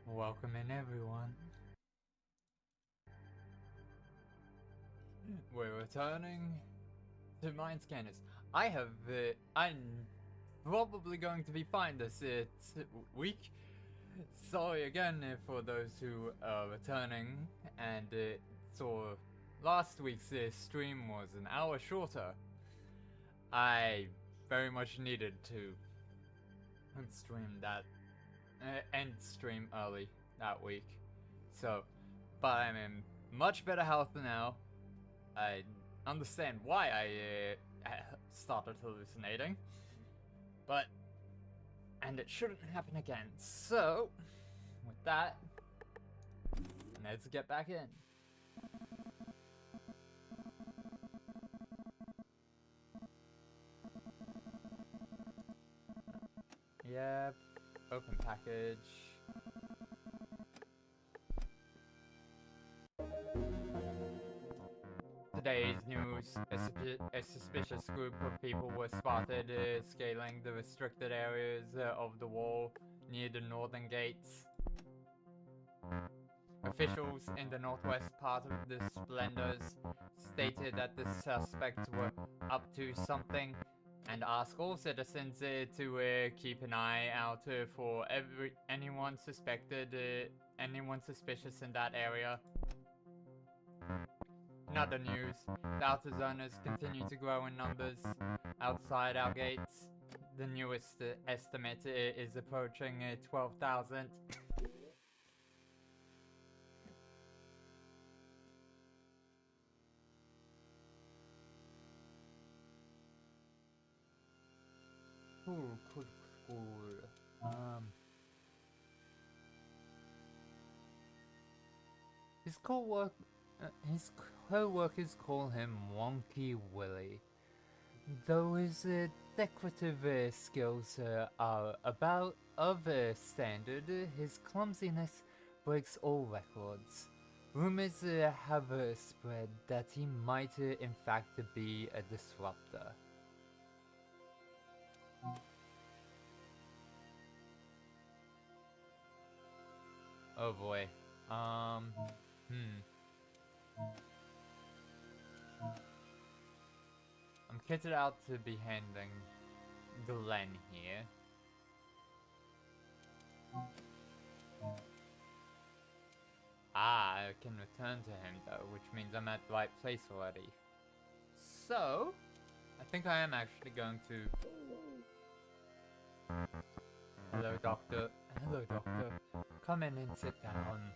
Welcome in, everyone. We're returning to Mind Scanners. I'm probably going to be fine this week. Sorry again for those who are returning and saw last week's stream was an hour shorter. I very much needed to end stream early that week. So, but I'm in much better health now. I understand why I started hallucinating, and it shouldn't happen again. So, with that, let's get back in. Yep, open package. Today's news, a suspicious group of people were spotted scaling the restricted areas of the wall near the northern gates. Officials in the northwest part of the Splendors stated that the suspects were up to something and asked all citizens to keep an eye out for anyone suspicious in that area. In other news, the outer zoners continue to grow in numbers outside our gates. The newest estimate is approaching 12,000. Cool. His co-workers call him Wonky Willie. Though his decorative skills are about of standard, his clumsiness breaks all records. Rumors have spread that he might in fact be a disruptor. Oh boy. I'm kitted out to be handling Glenn here. I can return to him though, which means I'm at the right place already. So, I think I am actually going to... Hello, Doctor. Hello, Doctor. Come in and sit down.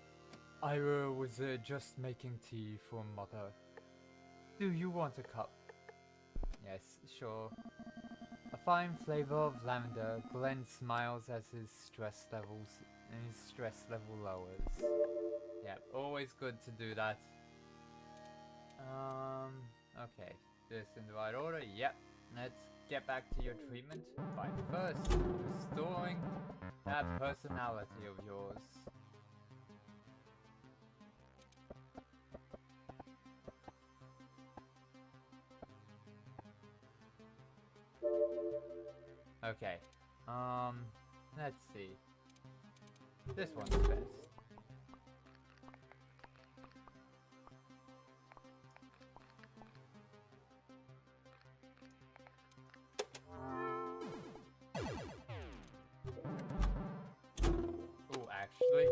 I was just making tea for Mother. Do you want a cup? Yes, sure. A fine flavor of lavender. Glenn smiles as his stress level lowers. Yep, always good to do that. Okay. This in the right order? Yep. Let's get back to your treatment by first restoring that personality of yours. Okay, let's see. This one's best. Oh, actually.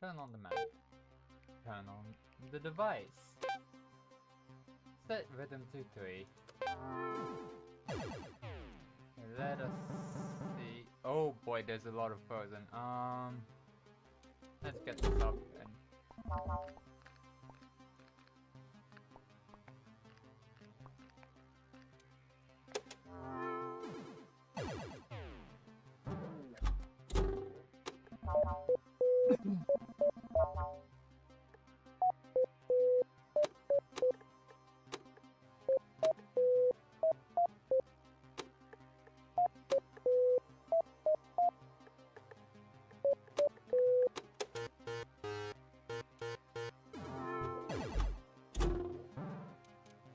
Turn on the map. Turn on the device. Set rhythm to 3. Let us see. boy, there's a lot of frozen. Let's get this up and...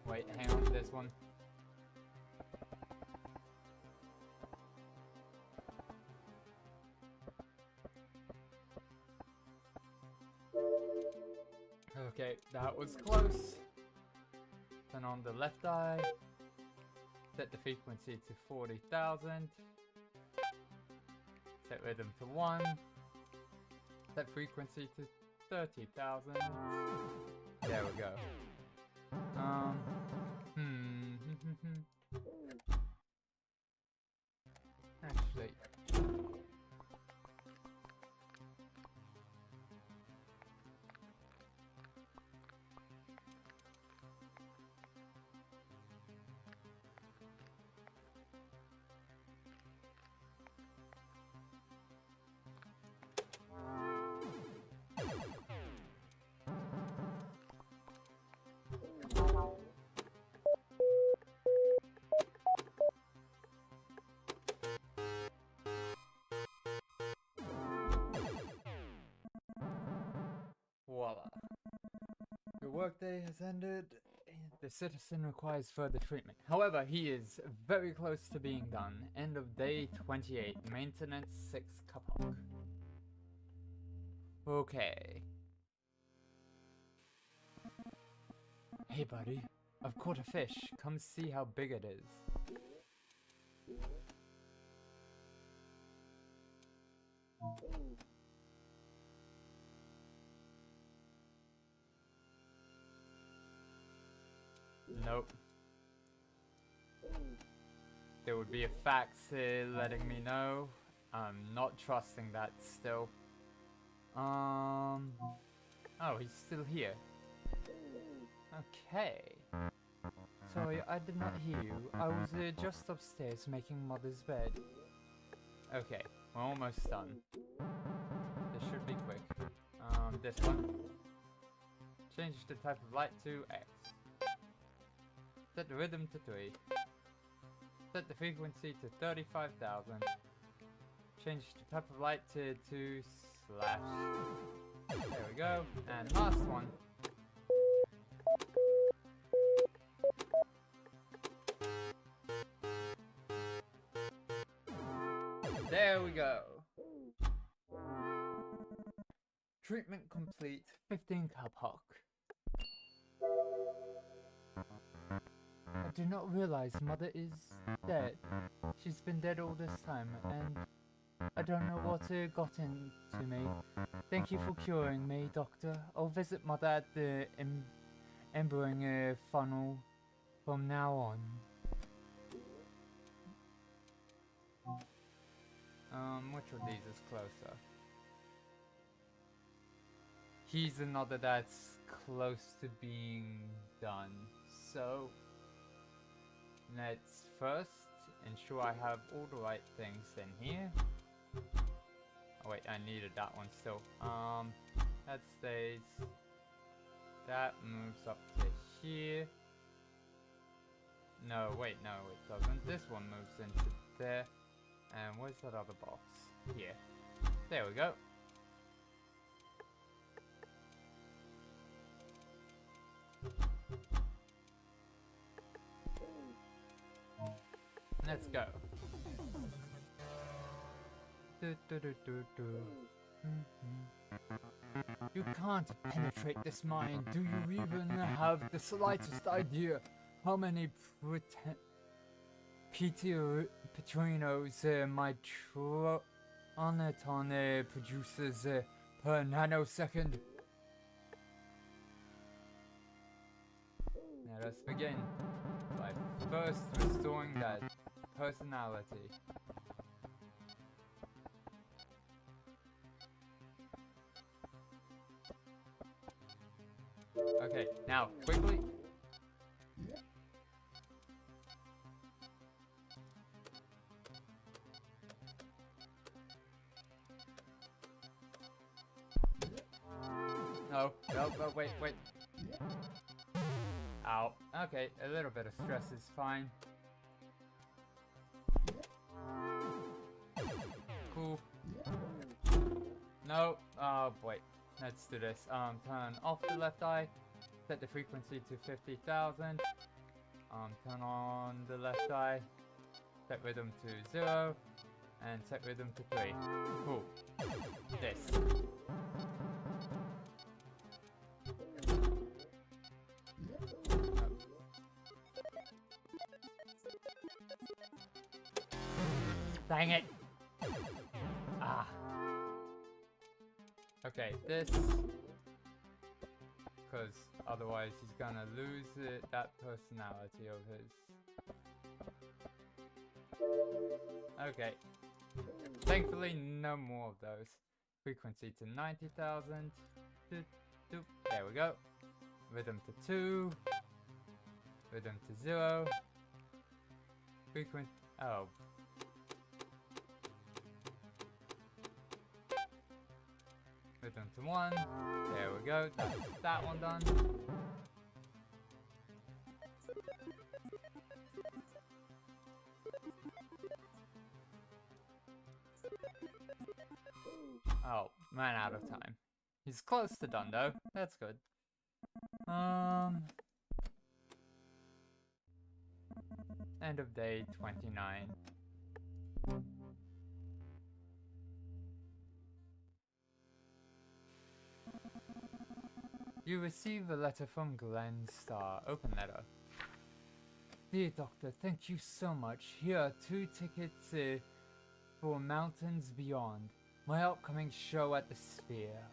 Wait, hang on, this one. Okay, that was close. Turn on the left eye. Set the frequency to 40,000. Set rhythm to 1. Set frequency to 30,000. There we go. Actually, voila. Your workday has ended. The citizen requires further treatment. However, he is very close to being done. End of day 28. Maintenance 6 Kapok. Okay. Hey buddy, I've caught a fish. Come see how big it is. Nope. There would be a fax letting me know. I'm not trusting that still. Oh, he's still here. Okay. Sorry, I did not hear you. I was just upstairs making Mother's bed. Okay, we're almost done. This should be quick. This one. Change the type of light to X. Set the rhythm to 3. Set the frequency to 35,000. Change the type of light to 2/. There we go. And last one. There we go. Treatment complete. 15 Kapok. I do not realize Mother is dead. She's been dead all this time, and I don't know what got into me. Thank you for curing me, Doctor. I'll visit Mother at the Embering funnel from now on. Which of these is closer? He's another that's close to being done. So let's first ensure I have all the right things in here. Oh wait, I needed that one still. That stays. That moves up to here. No, wait, no, it doesn't. This one moves into there. And where's that other box? Here. There we go. Let's go. You can't penetrate this mind. Do you even have the slightest idea how many Petrinos my Tronoton produces per nanosecond? Let us begin by first restoring that personality. Okay, now, quickly. No, no, no, wait, wait. Ow. Okay, a little bit of stress is fine. Cool. No. Oh, wait. Let's do this. Turn off the left eye. Set the frequency to 50,000. Turn on the left eye. Set rhythm to 0. And set rhythm to 3. Cool. This. Dang it! Ah. Okay, this. Because otherwise he's gonna lose that personality of his. Okay. Thankfully, no more of those. Frequency to 90,000. There we go. Rhythm to 2. Rhythm to 0. Frequency. Oh. Rhythm to 1. There we go. That's that one done. Oh, ran out of time. He's close to done though. That's good. End of day 29. You receive a letter from Glenn Starr. Open letter. Dear Doctor, thank you so much. Here are 2 tickets for Mountains Beyond, my upcoming show at the Sphere.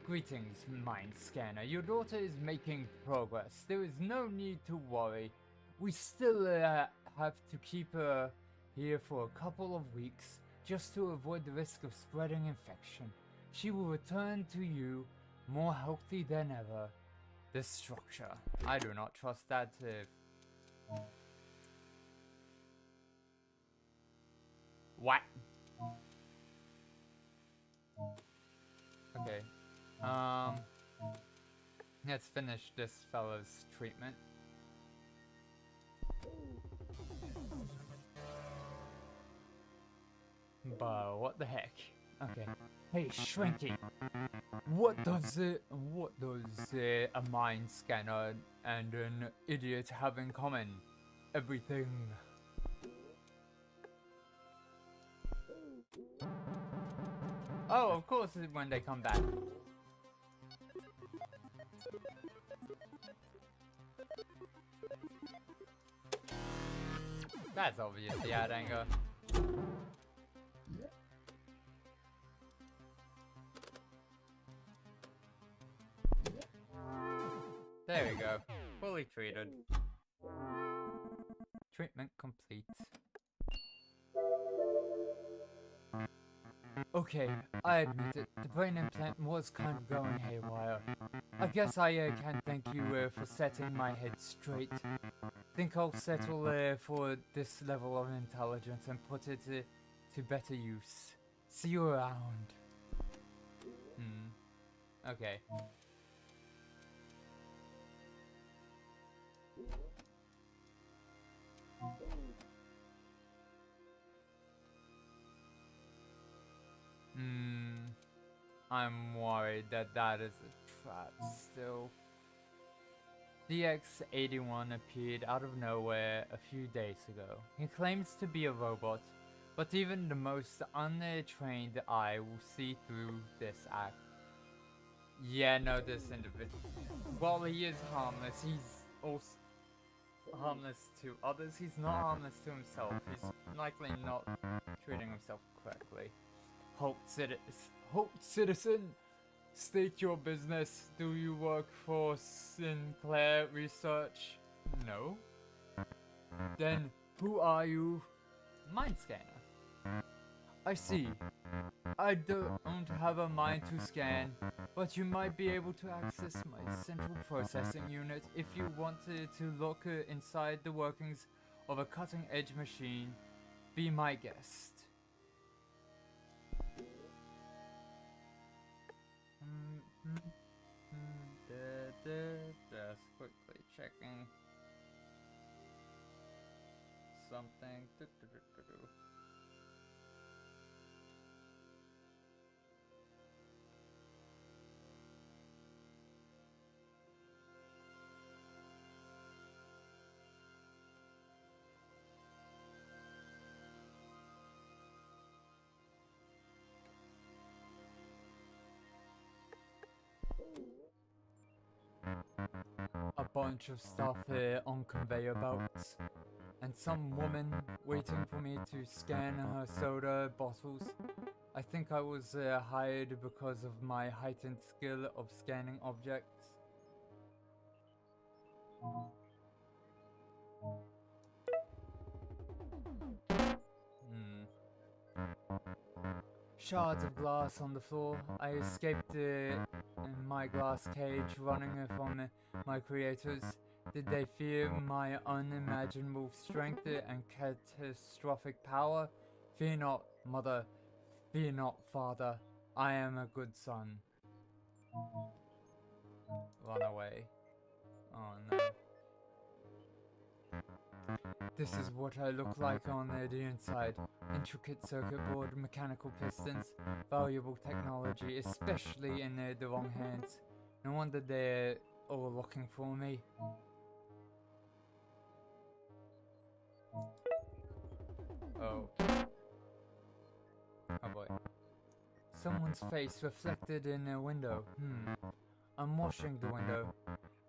Greetings, Mind Scanner. Your daughter is making progress. There is no need to worry. We still have to keep her here for a couple of weeks, just to avoid the risk of spreading infection. She will return to you more healthy than ever. The structure. I do not trust that. What? Okay. Let's finish this fellow's treatment. But what the heck? Okay. Hey, Shrinky. What does a mind scanner and an idiot have in common? Everything. Oh, of course, when they come back. That's obviously ad anger. There we go. Fully treated. Treatment complete. Okay, I admit it. The brain implant was kind of going haywire. I guess I can't thank you for setting my head straight. Think I'll settle for this level of intelligence and put it to better use. See you around. Okay. I'm worried that that is a trap still. DX81 appeared out of nowhere a few days ago. He claims to be a robot, but even the most untrained eye will see through this act. Yeah, no, this individual. While he is harmless, he's also harmless to others. He's not harmless to himself. He's likely not treating himself correctly. Hope citizen, state your business. Do you work for Sinclair Research? No. Then who are you? Mind Scanner. I see. I don't have a mind to scan, but you might be able to access my central processing unit if you wanted to look inside the workings of a cutting-edge machine. Be my guest. Just quickly checking something. A bunch of stuff here on conveyor belts, and some woman waiting for me to scan her soda bottles. I think I was hired because of my heightened skill of scanning objects. Shards of glass on the floor. I escaped in my glass cage, running from my creators. Did they fear my unimaginable strength and catastrophic power? Fear not, mother. Fear not, father. I am a good son. Run away. Oh no. This is what I look like on the inside. Intricate circuit board, mechanical pistons, valuable technology, especially in the wrong hands. No wonder they're all looking for me. Oh. Oh boy. Someone's face reflected in a window. I'm washing the window.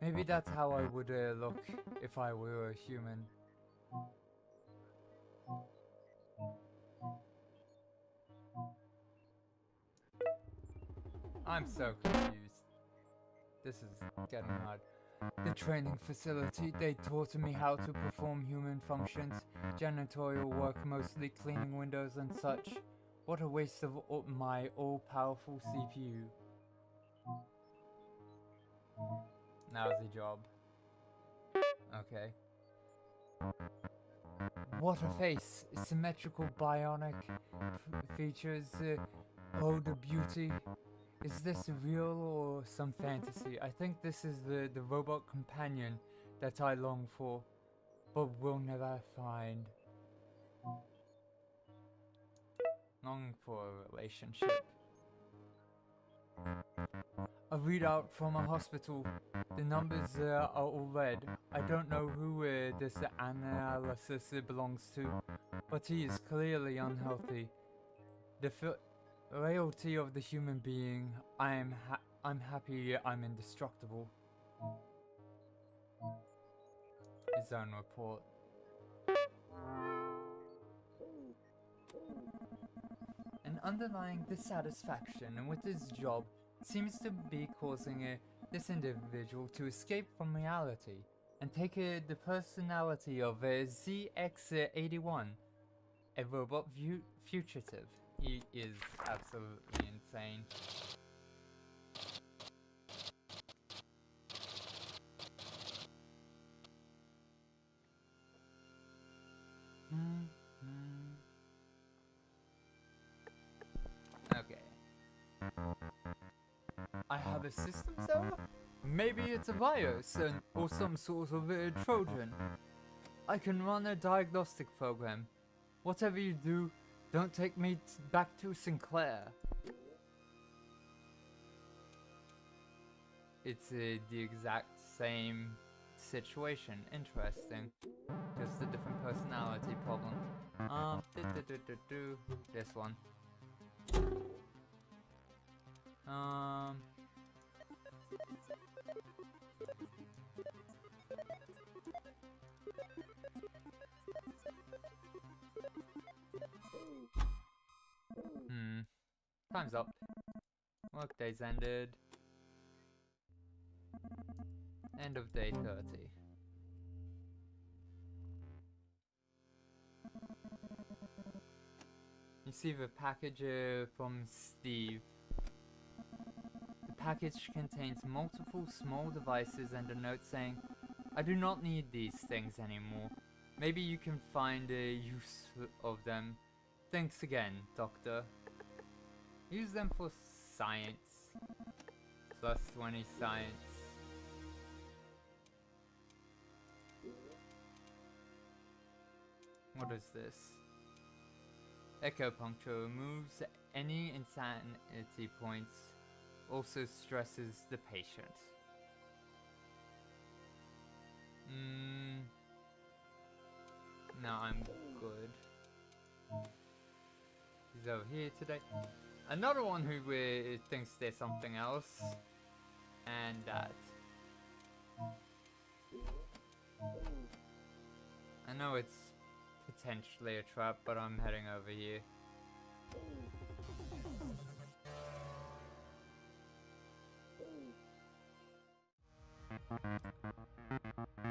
Maybe that's how I would look if I were a human. I'm so confused. This is getting hard. The training facility, they taught me how to perform human functions, janitorial work, mostly cleaning windows and such. What a waste of my all-powerful CPU. Now's the job. Okay. What a face! Symmetrical bionic features. Oh, the beauty. Is this real or some fantasy? I think this is the robot companion that I long for, but will never find. Long for a relationship. A readout from a hospital. The numbers are all red. I don't know who this analysis belongs to, but he is clearly unhealthy. The frailty of the human being. I'm happy I'm indestructible. His own report. An underlying dissatisfaction with his job seems to be causing this individual to escape from reality and take the personality of ZX81, a robot fugitive. He is absolutely insane. Okay. I have a system error? Maybe it's a virus or some sort of Trojan. I can run a diagnostic program. Whatever you do, don't take me back to Sinclair. It's the exact same situation. Interesting. Just a different personality problem. This one. Time's up. Workday's ended. End of day 30. Receive a package from Steve. The package contains multiple small devices and a note saying, "I do not need these things anymore. Maybe you can find a use of them. Thanks again, Doctor." Use them for science. Plus 20 science. What is this? Acupuncture removes any insanity points. Also stresses the patient. No, I'm good. He's over here today. Another one who thinks there's something else. And that. I know it's potentially a trap, but I'm heading over here.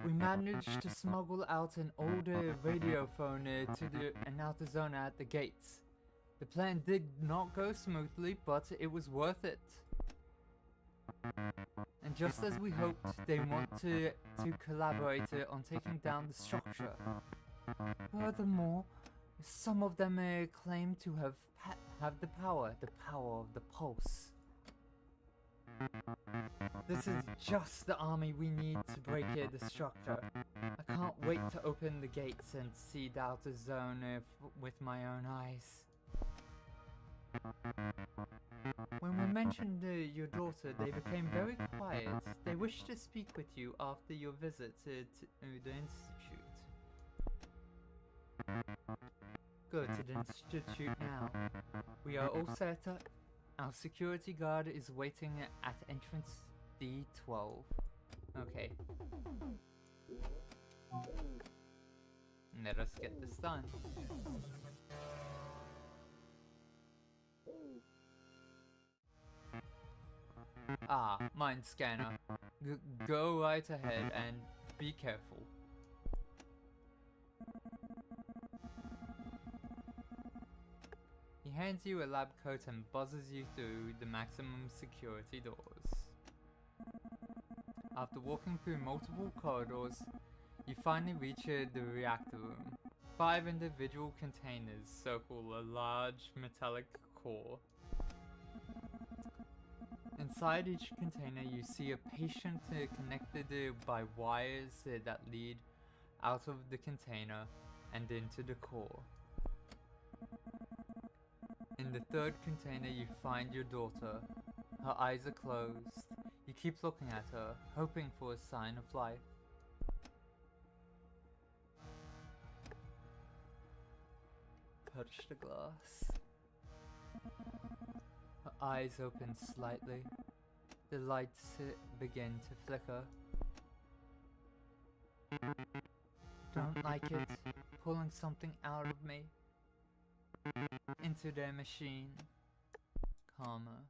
We managed to smuggle out an older radiophone to an outer zone at the gates. The plan did not go smoothly, but it was worth it. And just as we hoped, they want to collaborate on taking down the structure. Furthermore, some of them claim to have the power of the pulse. This is just the army we need to break the structure. I can't wait to open the gates and see the outer zone with my own eyes. When we mentioned your daughter, they became very quiet. They wish to speak with you after your visit to the institute. Go to the institute now. We are all set up. Our security guard is waiting at entrance D12. Okay. Let us get this done. Ah, mind scanner. Go right ahead and be careful. He hands you a lab coat and buzzes you through the maximum security doors. After walking through multiple corridors, you finally reach the reactor room. 5 individual containers circle a large metallic core. Inside each container you see a patient connected by wires that lead out of the container and into the core. In the 3rd container you find your daughter. Her eyes are closed. You keep looking at her, hoping for a sign of life. Touch the glass. Her eyes open slightly. The lights begin to flicker. Don't like it, pulling something out of me. Into their machine. Calmer.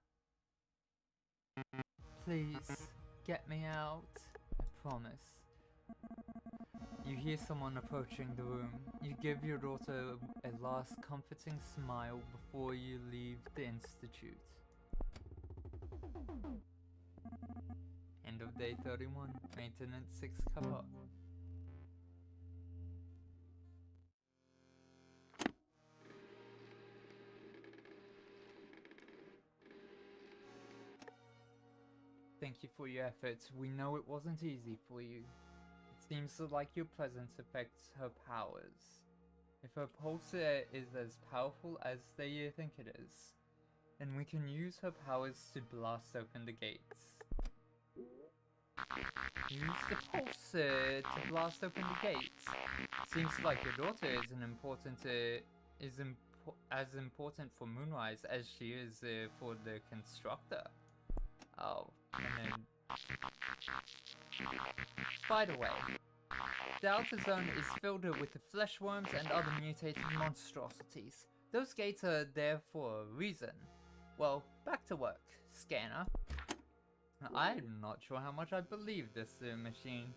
Please, get me out. I promise. You hear someone approaching the room. You give your daughter a last comforting smile before you leave the institute. End of day 31. Maintenance 6 cover. Thank you for your efforts. We know it wasn't easy for you. It seems like your presence affects her powers. If her pulse is as powerful as they think it is, then we can use her powers to blast open the gates. Use the pulse to blast open the gates. Seems like your daughter is as important for Moonrise as she is for the constructor. Oh, and then... By the way, the outer zone is filled with the flesh worms and other mutated monstrosities. Those gates are there for a reason. Well, back to work, Scanner. I'm not sure how much I believe this machine.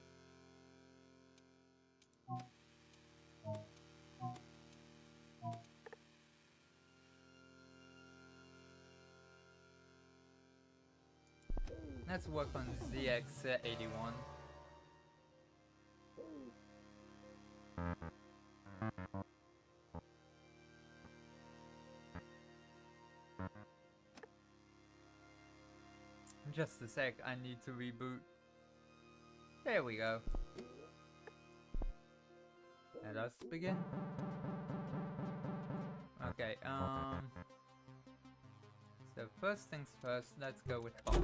Let's work on ZX81. Just a sec, I need to reboot. There we go. Let us begin. Okay, so first things first, let's go with box.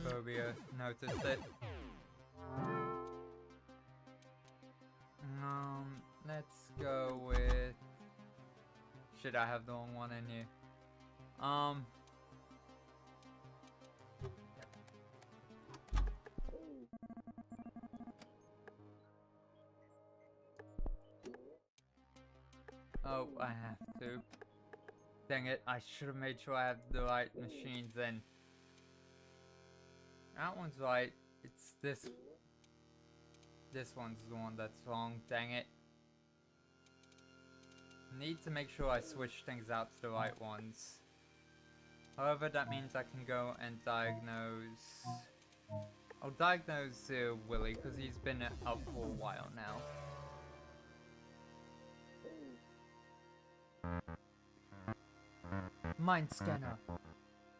Phobia noticed it. Let's go with... Shit, I have the wrong one in here. Oh, I have to. Dang it, I should have made sure I have the right machines then. That one's right. It's this. This one's the one that's wrong. Dang it. Need to make sure I switch things out to the right ones. However, that means I can go and diagnose... I'll diagnose Willy, because he's been up for a while now. Mind scanner.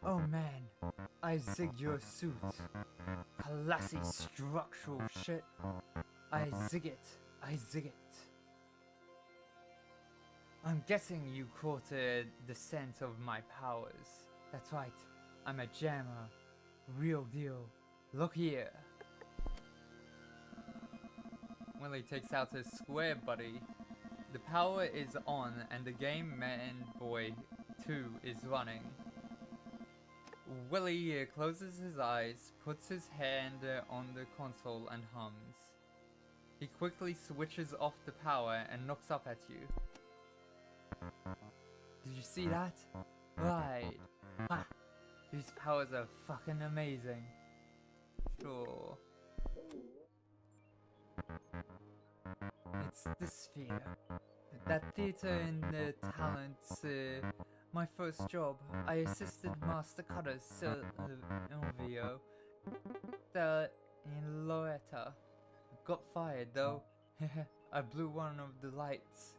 Oh man, I zigged your suit. Classy structural shit. I zig it. I zig it. I'm guessing you caught the scent of my powers. That's right, I'm a jammer. Real deal. Look here. Willy takes out his square buddy. The power is on and the Game Man Boy 2 is running. Willy closes his eyes, puts his hand on the console and hums. He quickly switches off the power and looks up at you. Did you see that? Right. Ha! These powers are fucking amazing. Sure. It's the sphere. That theater in the talents, my first job. I assisted Master Cutter Silvio in Loretta. Got fired though. I blew one of the lights.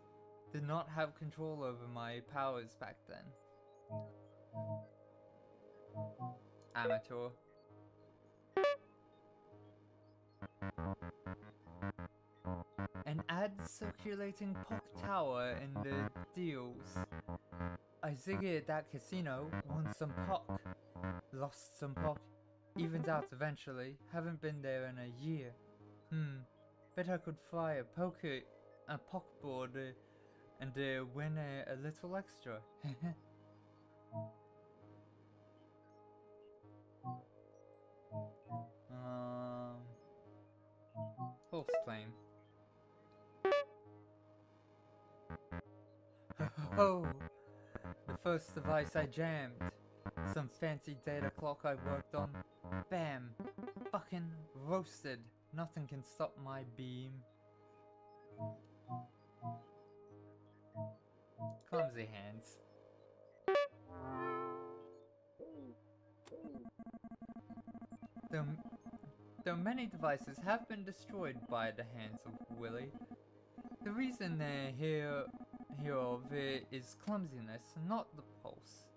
Did not have control over my powers back then. Amateur. An ad circulating POC tower in the deals. I ziggy at that casino, won some POC. Lost some POC. Evened out eventually. Haven't been there in a year. Bet I could fly a POC board and win a little extra. Horse plane. Oh, the first device I jammed. Some fancy data clock I worked on. Bam! Fucking roasted. Nothing can stop my beam. Clumsy hands. Though many devices have been destroyed by the hands of Willy, the reason hereof is clumsiness, not the pulse.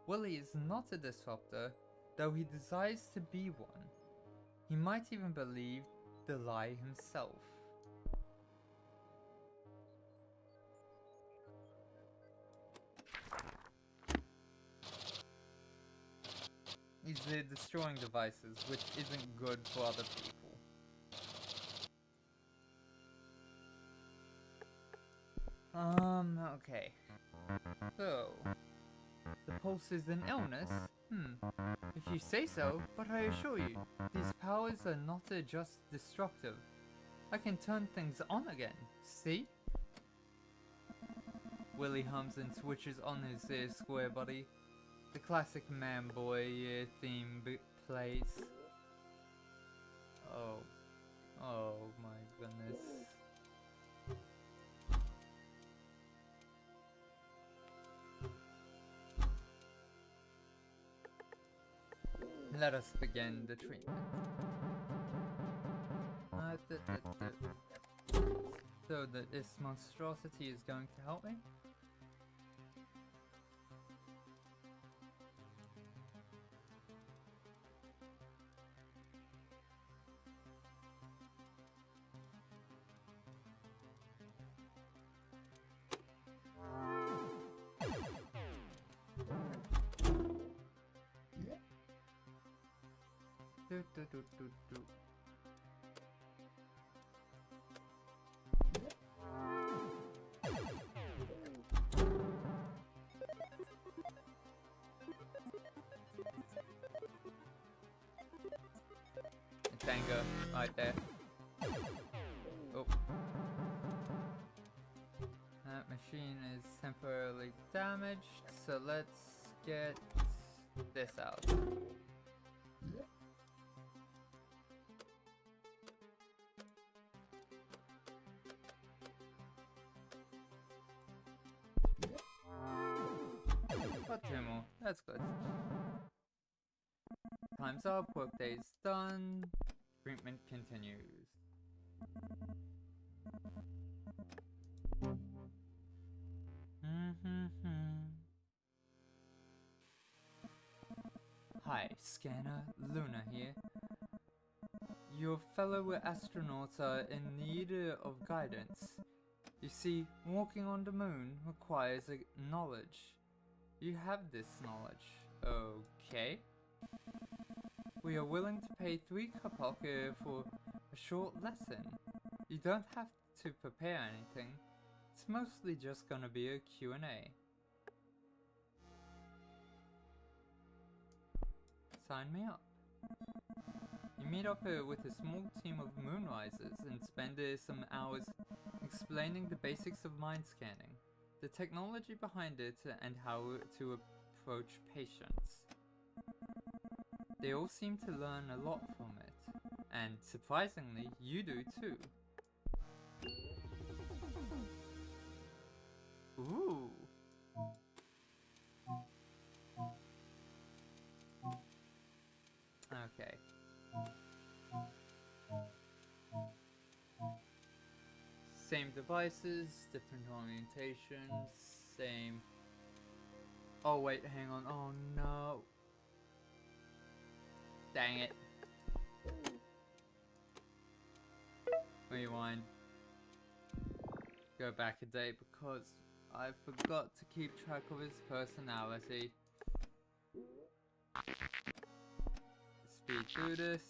Willy is not a disruptor, though he desires to be one. He might even believe the lie himself. He's destroying devices, which isn't good for other people. Okay. So, the pulse is an illness? If you say so, but I assure you, these powers are not just destructive. I can turn things on again, see? Willie hums and switches on his square body. The classic man boy theme plays. Oh my goodness. Let us begin the treatment. So that this monstrosity is going to help me? Do. Tango, right there. Oh. That machine is temporarily damaged, so let's get this out. Got 2 more, that's good. Time's up, workday's done, treatment continues. Hi, Scanner, Luna here. Your fellow astronauts are in need of guidance. You see, walking on the moon requires knowledge. You have this knowledge, okay? We are willing to pay 3 kapok for a short lesson. You don't have to prepare anything. It's mostly just gonna be a Q&A. Sign me up. You meet up with a small team of Moonrisers and spend some hours explaining the basics of mind scanning, the technology behind it, and how to approach patients. They all seem to learn a lot from it, and surprisingly, you do too. Ooh. Okay. Same devices, different orientations, same... Oh wait, hang on, oh no. Dang it. Rewind. Go back a day because I forgot to keep track of his personality. Speed through this.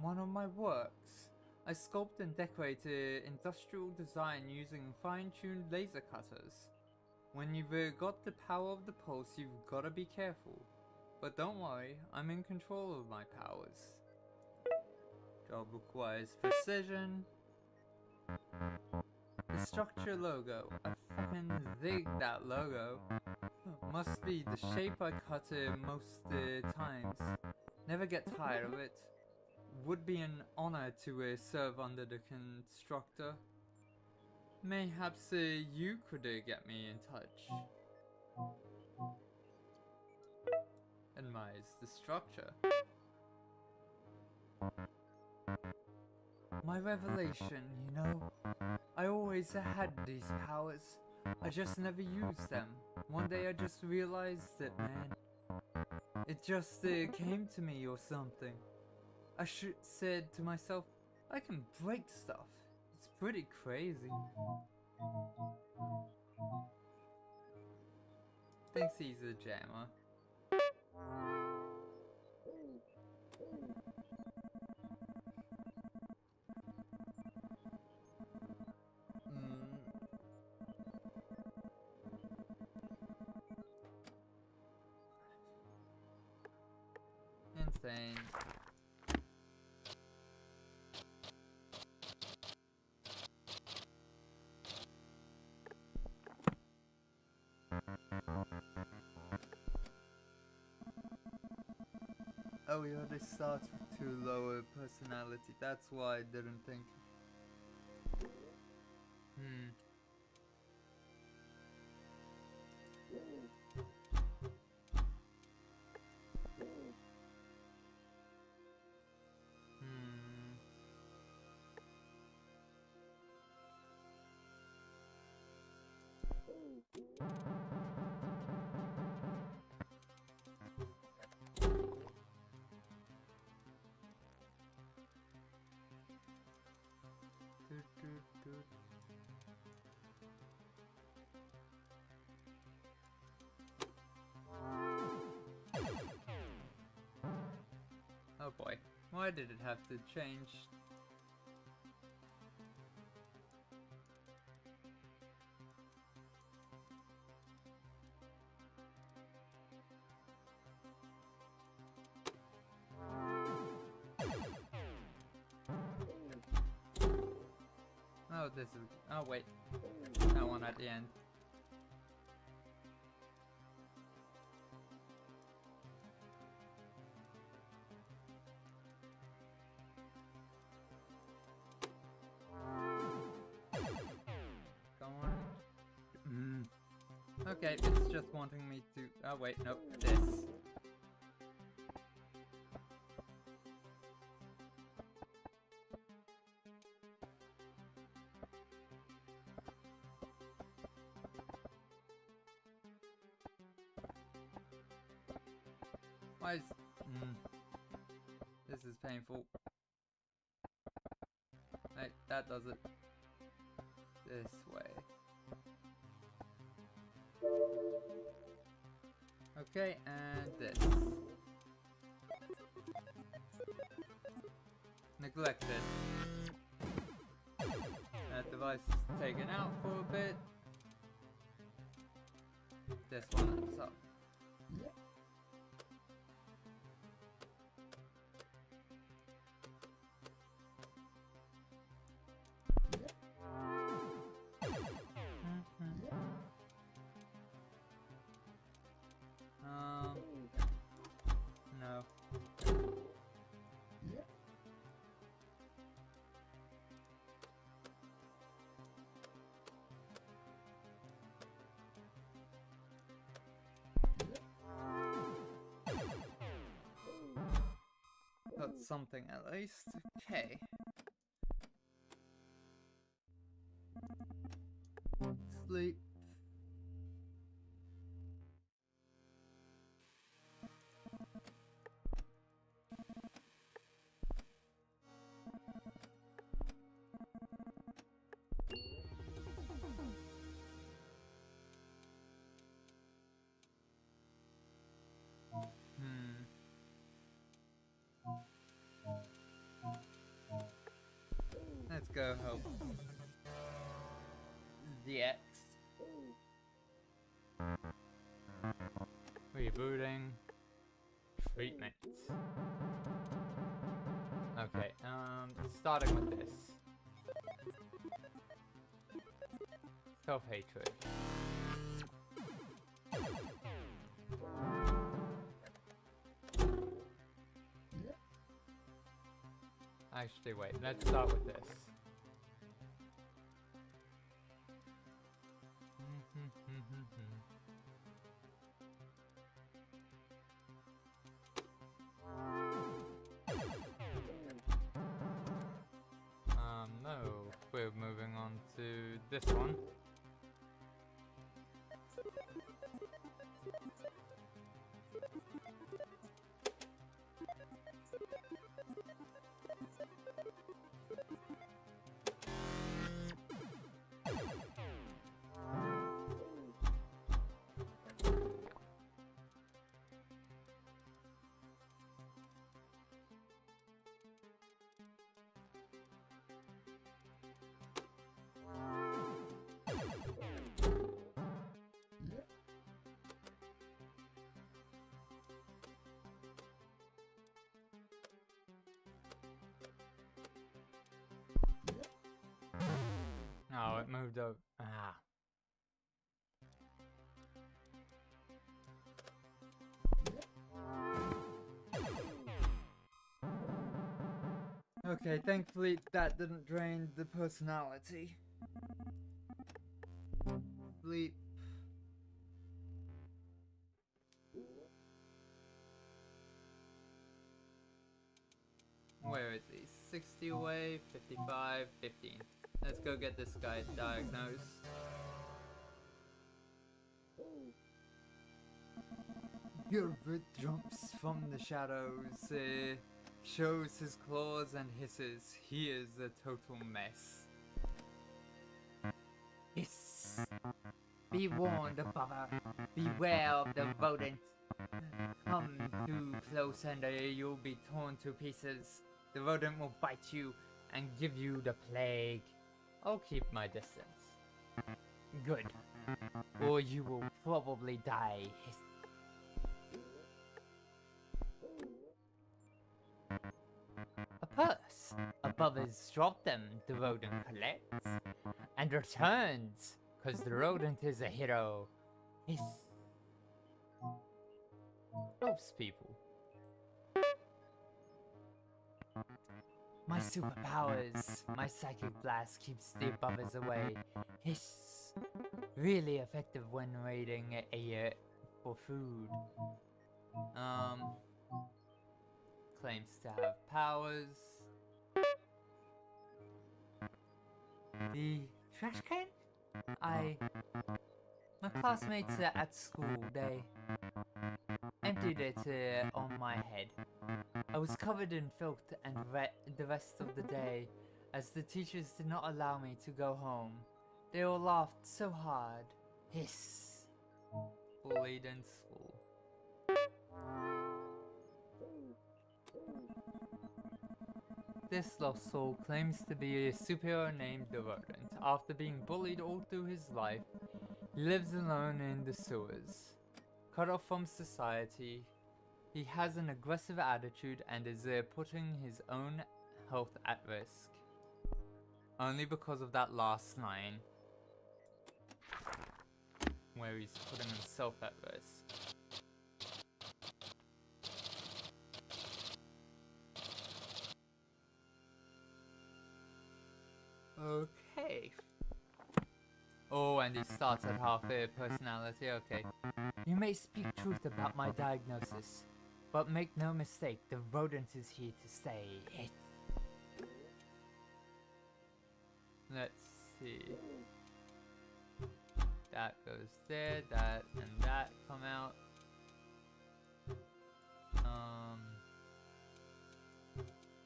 One of my works. I sculpt and decorate industrial design using fine-tuned laser cutters. When you've got the power of the pulse, you've gotta be careful. But don't worry, I'm in control of my powers. Job requires precision. The structure logo. I fucking dig that logo. Must be the shape I cut most times. Never get tired of it. Would be an honor to serve under the constructor. Mayhaps you could get me in touch. Admires the structure. My revelation, you know. I always had these powers. I just never used them. One day I just realized it, man. It just came to me or something. I said to myself, I can break stuff. It's pretty crazy. thinks he's a jammer. Insane. Oh yeah, this starts with too low a personality. That's why I didn't think. Oh boy, why did it have to change? Oh, this is. Oh, wait. That one at the end. Go on. Okay, it's just wanting me to. Oh, wait, nope. This. Why is... This is painful. Hey, that does it. This way. Okay, and this. Neglected. That device is taken out for a bit. This one is up. No. That's something at least. Okay. Sleep. Let's go help the X. Rebooting. Treatment. Okay, starting with this. Self-hatred. Actually, wait, let's start with this. No, we're moving on to this one. moved over. Ah. Okay, thankfully that didn't drain the personality. Sleep. Where is he? 60 away, 55, 15. Let's go get this guy diagnosed. Gilbert jumps from the shadows, shows his claws and hisses. He is a total mess. Hiss! Be warned, Bubba. Beware of the rodent. Come too close and you'll be torn to pieces. The rodent will bite you and give you the plague. I'll keep my distance. Good. Or you will probably die. Hiss. A purse. Above is drop them, the rodent collects. And returns, cause the rodent is a hero. Hiss. Helps people. My superpowers. My psychic blast keeps the Abubbers away. Hiss. Really effective when raiding for food. Claims to have powers. The trash can? My classmates at school, they emptied it on my head. I was covered in filth and the rest of the day, as the teachers did not allow me to go home. They all laughed so hard. Hiss. Bullied in school. This lost soul claims to be a superhero named the Rodent. After being bullied all through his life, he lives alone in the sewers. Cut off from society, he has an aggressive attitude and is putting his own health at risk. Only because of that last line, where he's putting himself at risk. Okay. Oh, and he starts at half a personality, okay. You may speak truth about my diagnosis, but make no mistake, the rodent is here to stay. Let's see. That goes there, that and that come out.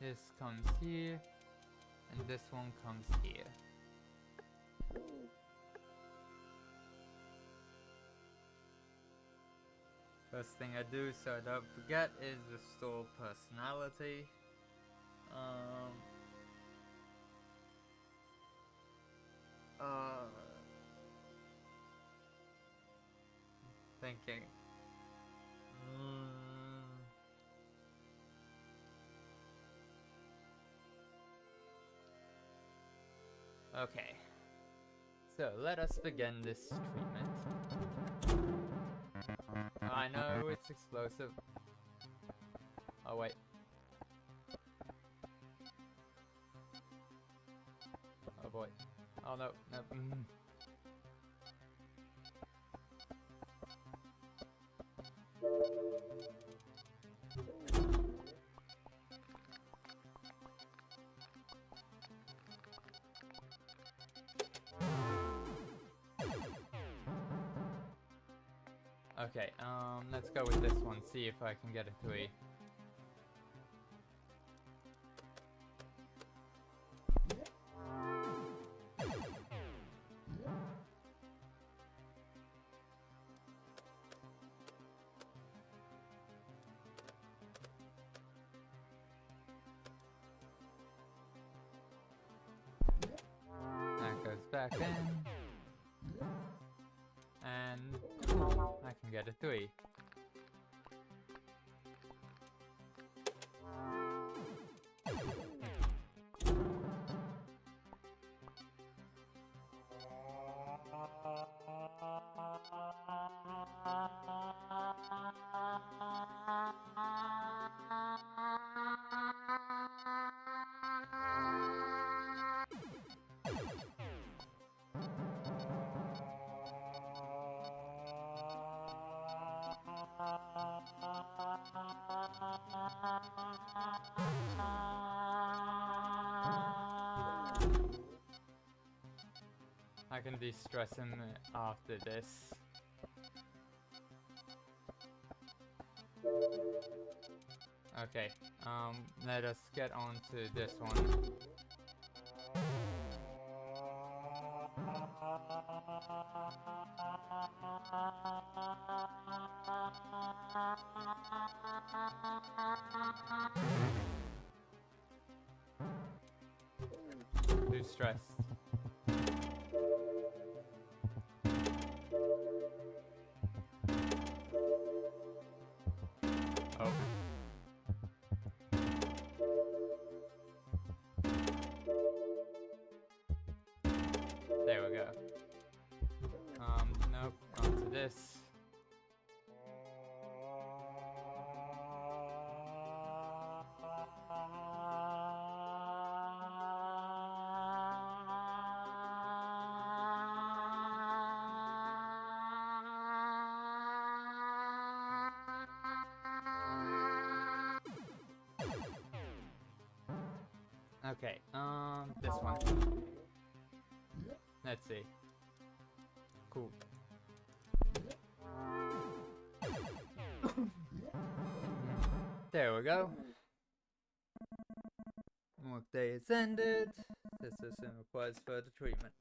This comes here, and this one comes here. First thing I do so I don't forget is restore personality. Thinking. Okay. So let us begin this treatment. I know it's explosive. Oh wait. Oh boy. Oh no, no. Okay, let's go with this one, see if I can get a 3. That goes back in. And I can get a 3. I can de-stress him after this. Okay, let us get on to this one. Too stressed. Oh. There we go. Nope, onto this. Okay, this one. Let's see. Cool. There we go. Workday is ended. This system requires further treatment.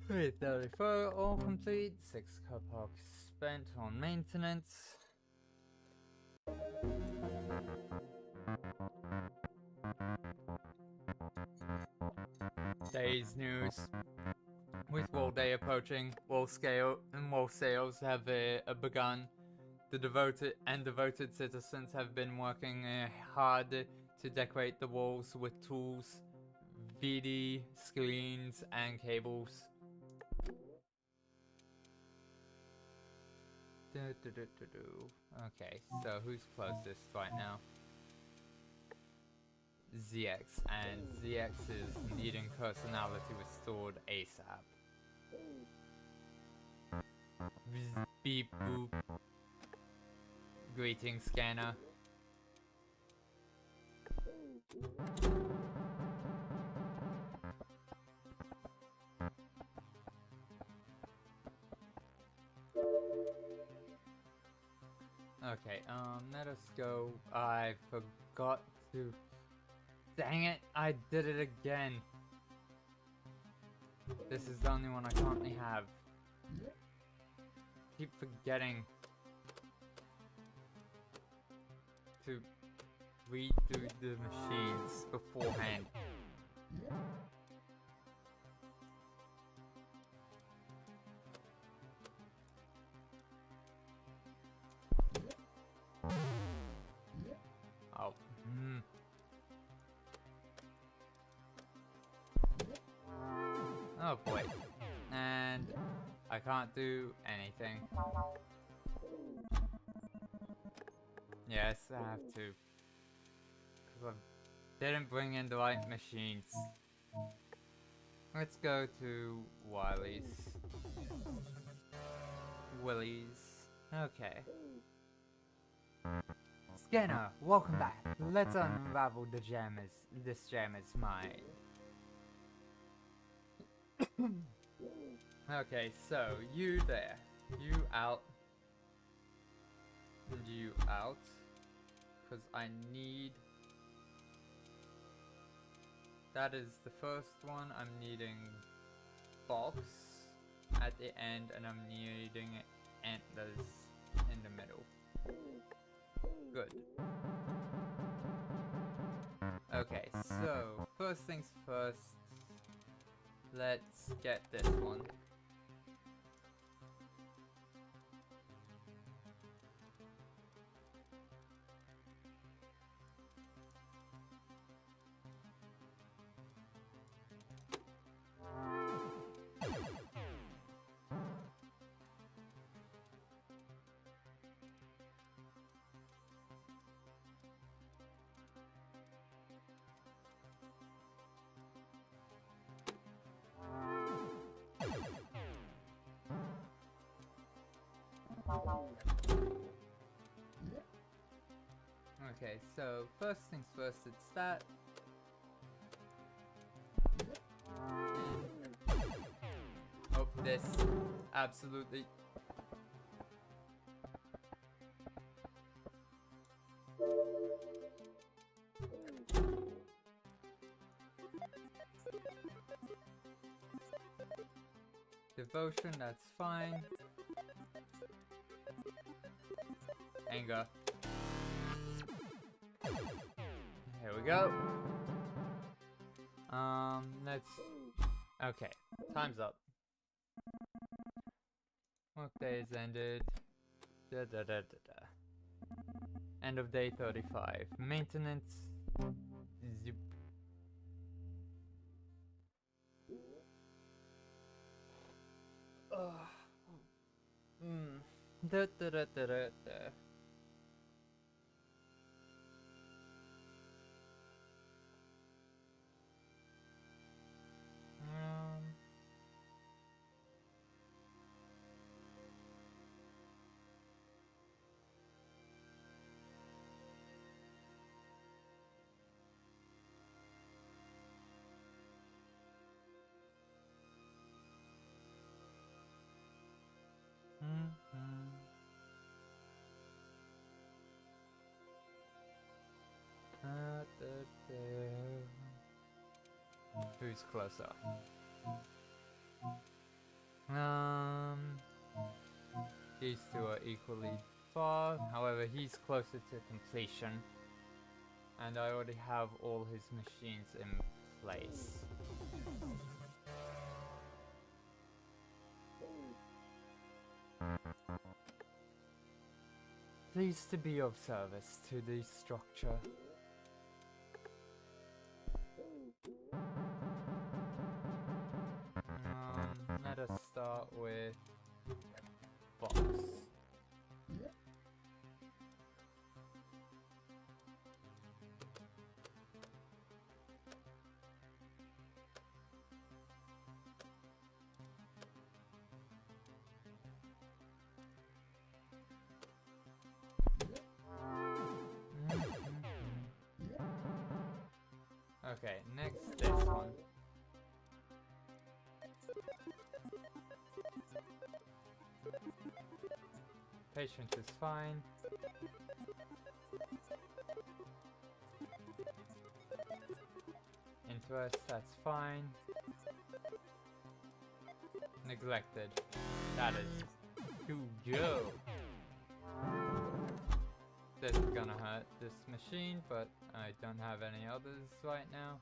334 all complete. 6 Kopok spent on maintenance. Day's news. With Wall Day approaching, wall sales have begun. The devoted citizens have been working hard to decorate the walls with tools, VD, screens, and cables. Okay, so who's closest right now? ZX, and ZX is needing personality restored ASAP. Beep boop. Greeting scanner. Okay, let us go. I forgot to... Dang it, I did it again. This is the only one I currently have. Keep forgetting to redo the machines beforehand. Oh. Oh boy. And I can't do anything. Yes, I have to. Because I didn't bring in the right machines. Let's go to Wiley's. Willie's. Okay. Scanner, welcome back. Let's unravel this jammer's mind. Okay, so you there. You out. And you out. Because I need... That is the first one. I'm needing box at the end, and I'm needing antlers in the middle. Good. Okay, so first things first. Let's get this one. Okay, so first things first, it's that. Oh, this. Absolutely. Devotion, that's fine. Anger. Here we go. Let's... Okay, time's up. Workday is ended. Da da da da da. End of day 35. Maintenance. Zoop. Da da da da da da. Who's closer? These two are equally far. However, he's closer to completion, and I already have all his machines in place. Pleased to be of service to the structure. Let us start with Fox. Okay, next this one. Patience is fine. Interest, that's fine. Neglected. That is too Joe. This is gonna hurt this machine, but I don't have any others right now.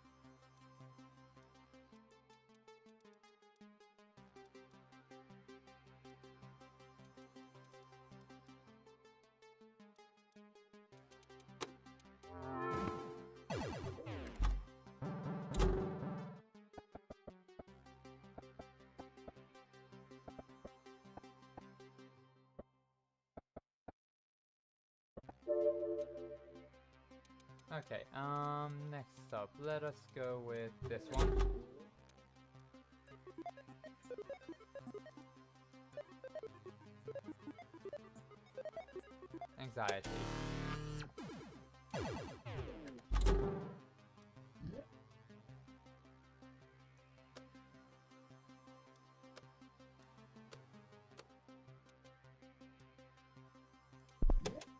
Okay, next up, let us go with this one. Anxiety.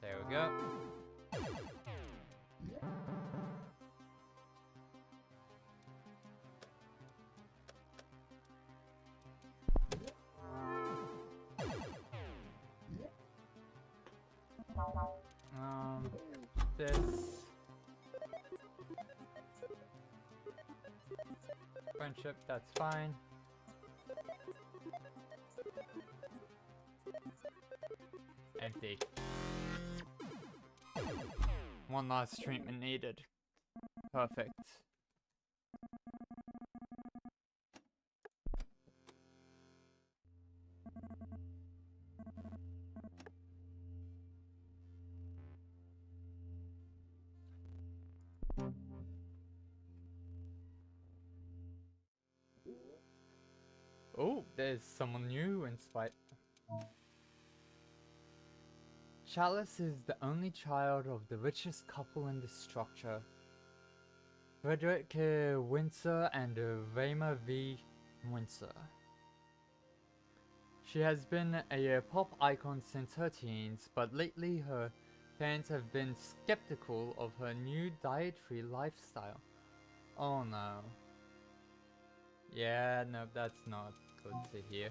There we go. This friendship, that's fine. Empty. One last treatment needed. Perfect. Oh, there's someone new in spite. Chalice is the only child of the richest couple in the structure, Frederick Windsor and Rayma V. Windsor. She has been a pop icon since her teens, but lately her fans have been skeptical of her new diet-free lifestyle. Oh no. Yeah, no, that's not good to hear.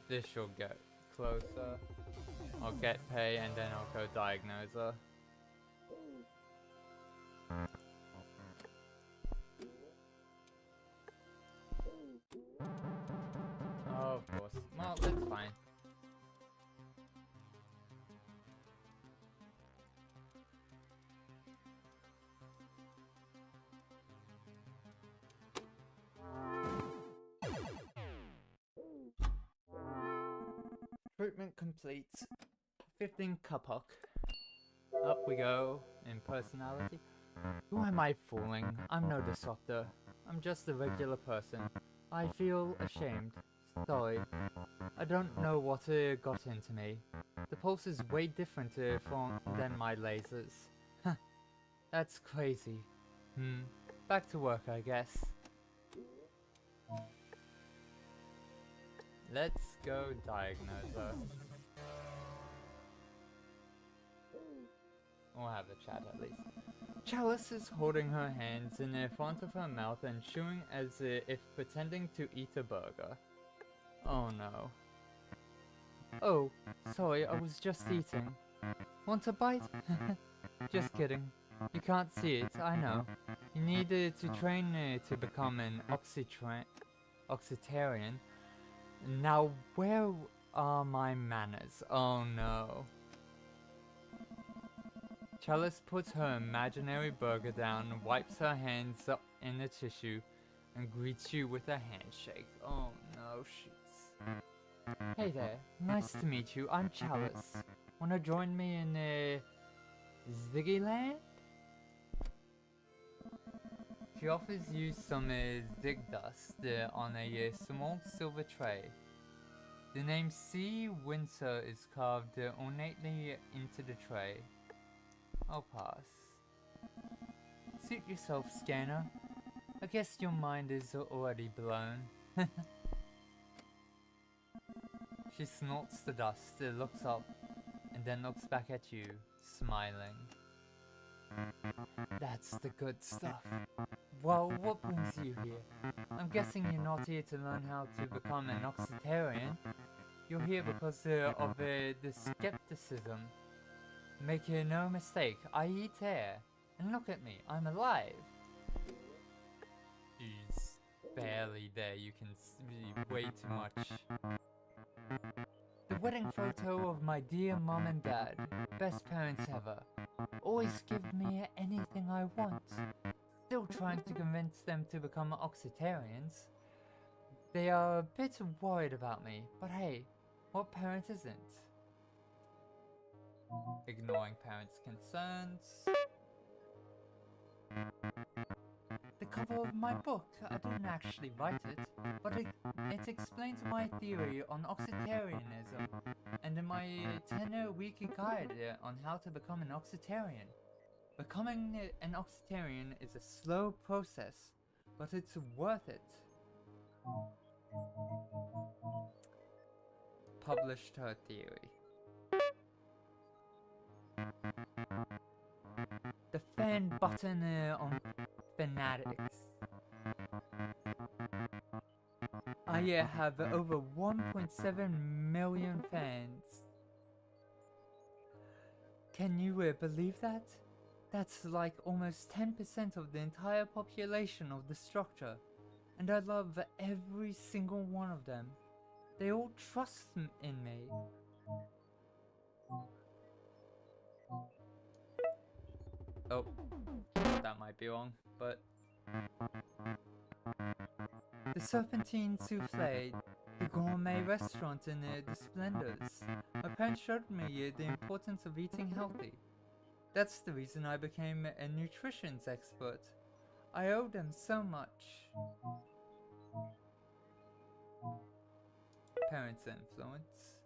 This will get closer. I'll get pay and then I'll go diagnose her. Oh, of course. Well, that's fine. Treatment complete. 15 kapok. Up we go in personality. Who am I fooling? I'm no disruptor. I'm just a regular person. I feel ashamed. Sorry. I don't know what got into me. The pulse is way different than my lasers. Huh. That's crazy. Back to work, I guess. Let's go diagnose her. We'll have a chat at least. Chalice is holding her hands in front of her mouth and chewing as if pretending to eat a burger. Oh no. Oh, sorry, I was just eating. Want a bite? Just kidding. You can't see it, I know. You need to train to become an Oxitarian. Now, where are my manners? Oh no. Chalice puts her imaginary burger down, wipes her hands in the tissue, and greets you with a handshake. Oh no, shoots. Hey there, nice to meet you. I'm Chalice. Wanna join me in Ziggyland? She offers you some Zig dust on a small silver tray. The name C. Windsor is carved ornately into the tray. I'll pass. Suit yourself, Scanner. I guess your mind is already blown. She snorts the dust, looks up, and then looks back at you, smiling. That's the good stuff. Well, what brings you here? I'm guessing you're not here to learn how to become an Oxitarian. You're here because of the skepticism. Make no mistake, I eat air. And look at me, I'm alive. She's barely there, you can see way too much. The wedding photo of my dear mom and dad, best parents ever. Always give me anything I want. Still trying to convince them to become Oxitarians. They are a bit worried about me, but hey, what parent isn't? Ignoring parents' concerns. The cover of my book, I didn't actually write it, but it explains my theory on Oxitarianism, and in my 10-week guide on how to become an Oxitarian. Becoming an Oxitarian is a slow process, but it's worth it. Published her theory. The fan button on Fanatics. I have over 1.7 million fans. Can you believe that? That's like almost 10% of the entire population of the structure. And I love every single one of them. They all trust in me. Oh, that might be wrong, but... The Serpentine Souffle, the gourmet restaurant in the Splendors. My parents showed me the importance of eating healthy. That's the reason I became a nutrition's expert. I owe them so much. parents' influence.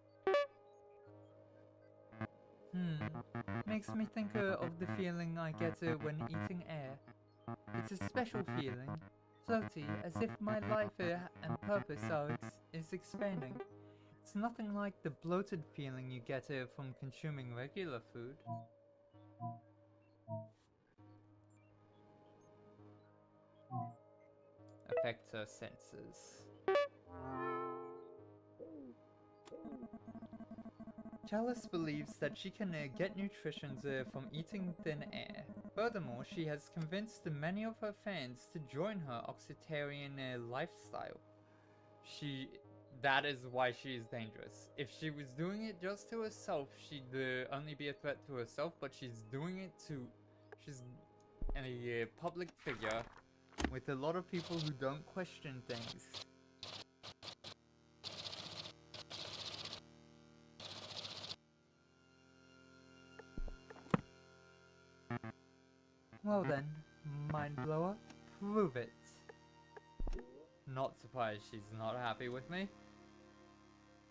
Makes me think of the feeling I get when eating air. It's a special feeling, floaty, as if my life and purpose is expanding. It's nothing like the bloated feeling you get from consuming regular food. Affects her senses. Chalice believes that she can get nutrition from eating thin air. Furthermore, she has convinced many of her fans to join her Oxitarian lifestyle. That is why she is dangerous. If she was doing it just to herself, she'd only be a threat to herself, but she's doing it to... She's a public figure with a lot of people who don't question things. Well then, mind blower, prove it. Not surprised she's not happy with me.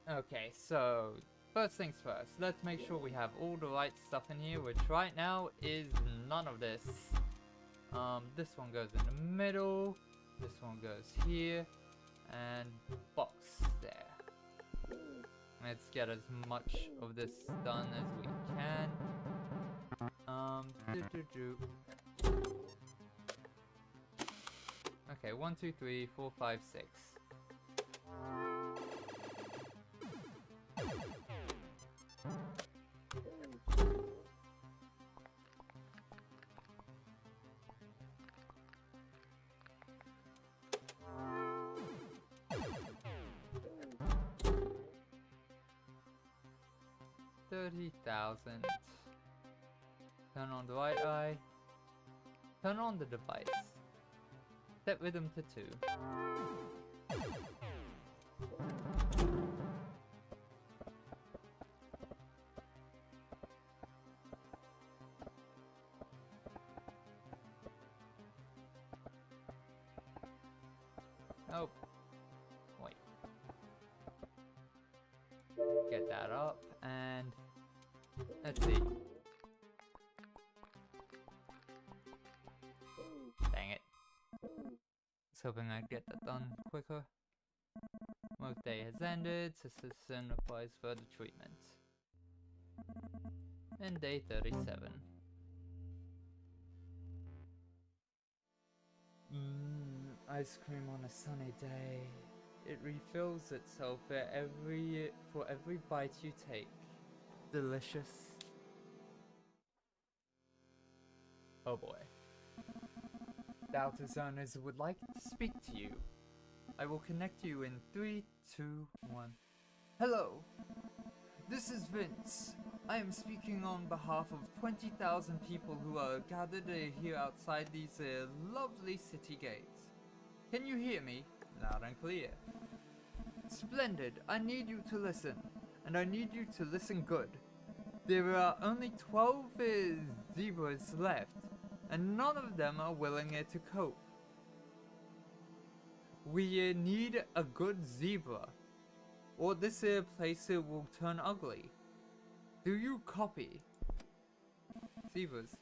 Okay, so first things first, let's make sure we have all the right stuff in here, which right now is none of this. This one goes in the middle, this one goes here, and box there. Let's get as much of this done as we can. Okay, 1, 2, 3, 4, 5, 6. $30,000. Turn on the right eye. Turn on the device. Set rhythm to 2. Oh. Wait. Get that up and let's see. Dang it. I was hoping I'd get that done quicker. Workday has ended, Citizen applies further treatment. And day 37. Ice cream on a sunny day. It refills itself for every bite you take. Delicious. Oh boy. Doubters owners would like to speak to you. I will connect you in 3, 2, 1. Hello. This is Vince. I am speaking on behalf of 20,000 people who are gathered here outside these lovely city gates. Can you hear me? Loud and clear. Splendid. I need you to listen. And I need you to listen good. There are only 12 zebras left. And none of them are willing to cope. We need a good zebra. Or this place will turn ugly. Do you copy? Zebras.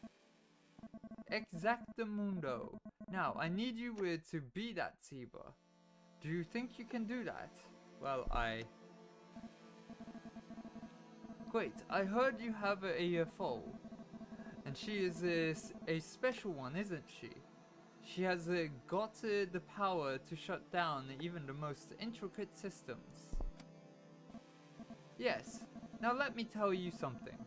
Exactamundo. Now, I need you to be that zebra. Do you think you can do that? Well, Great, I heard you have a foal. And she is a special one, isn't she? She has got the power to shut down even the most intricate systems. Yes, now let me tell you something.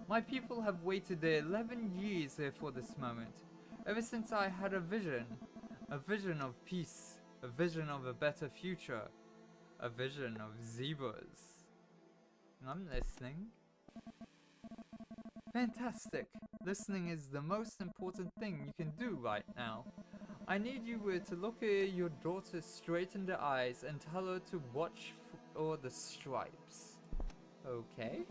My people have waited 11 years for this moment. Ever since I had a vision of peace, a vision of a better future, a vision of zebras. I'm listening. Fantastic. Listening is the most important thing you can do right now. I need you to look your daughter straight in the eyes and tell her to watch for the stripes. Okay?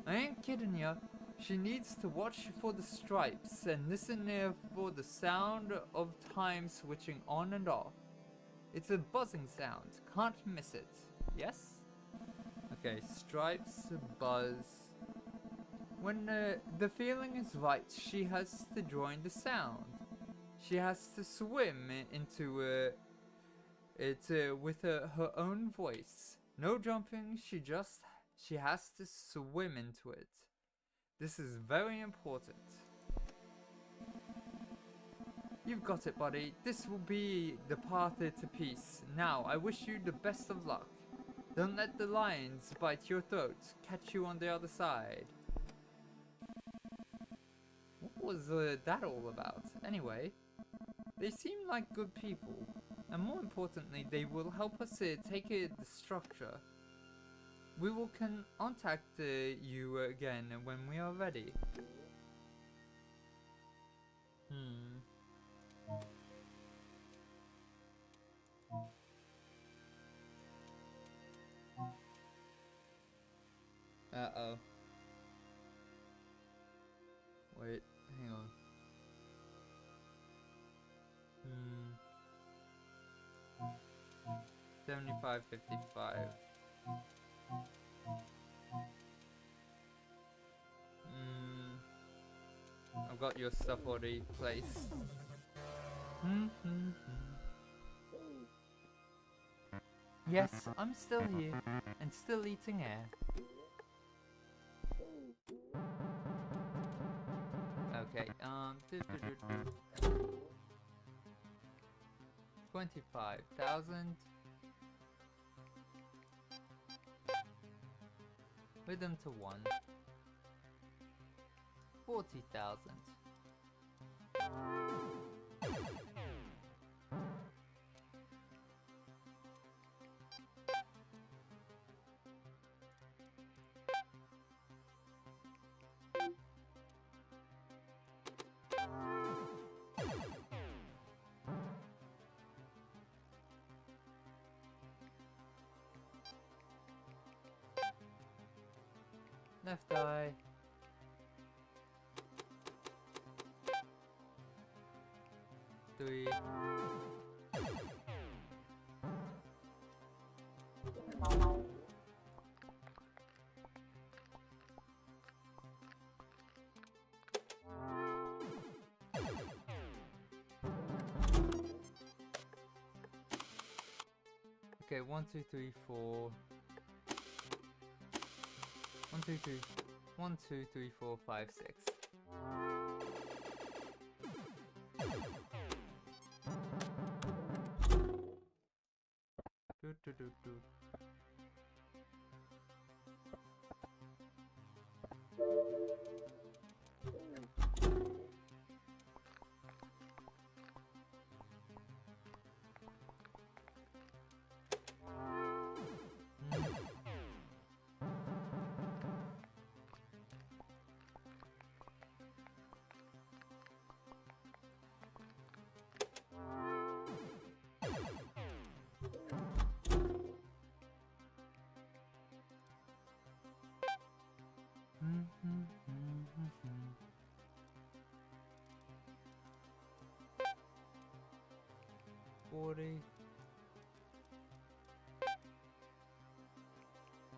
I ain't kidding ya. She needs to watch for the stripes and listen for the sound of time switching on and off. It's a buzzing sound. Can't miss it. Yes? Okay, Stripes, Buzz. When the feeling is right, she has to join the sound. She has to swim into it with her own voice. No jumping, she has to swim into it. This is very important. You've got it, buddy. This will be the path to peace. Now, I wish you the best of luck. Don't let the lions bite your throat. Catch you on the other side. What was that all about? Anyway, they seem like good people. And more importantly, they will help us take the structure. We will contact you again when we are ready. Uh-oh. Wait, hang on. 75-55. I've got your stuff already placed. Yes, I'm still here and still eating air. Okay, 25,000. Rhythm to 1. 40,000. Left eye. Three. Okay, 1, 2, 3, 4. 1, 2, 3. 1, 2, 3, 4, 5, 6. Do.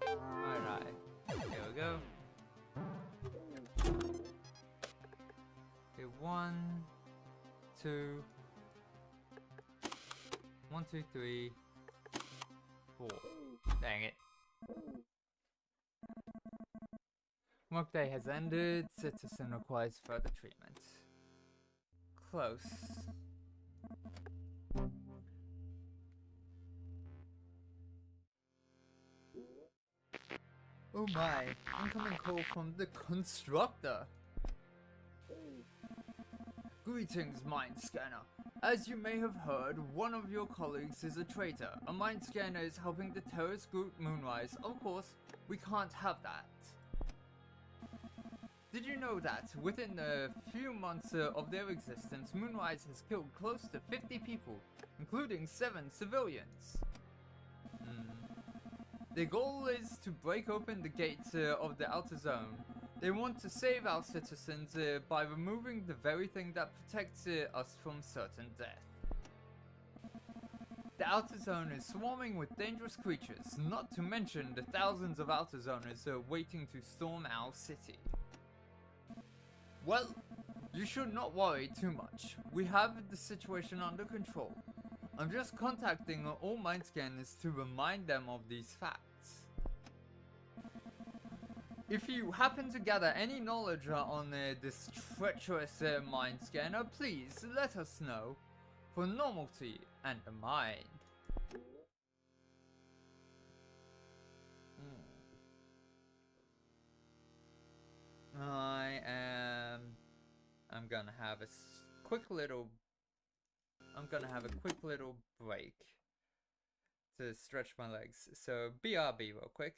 Alright, there we go. Okay, 1, 2, 1, 2, 3, 4. Dang it. Workday has ended. Citizen requires further treatment. Close. Oh my, incoming call from the constructor. Greetings, Mind Scanner. As you may have heard, one of your colleagues is a traitor. A Mind Scanner is helping the terrorist group Moonrise. Of course, we can't have that. Did you know that within a few months of their existence, Moonrise has killed close to 50 people, including 7 civilians? Their goal is to break open the gates of the outer zone. They want to save our citizens by removing the very thing that protects us from certain death. The Outer Zone is swarming with dangerous creatures, not to mention the thousands of Outer Zoners waiting to storm our city. Well, you should not worry too much. We have the situation under control. I'm just contacting all mind scanners to remind them of these facts. If you happen to gather any knowledge on this treacherous mind scanner, please let us know. For normalcy and the mind. I'm gonna have a quick little break to stretch my legs. So BRB real quick.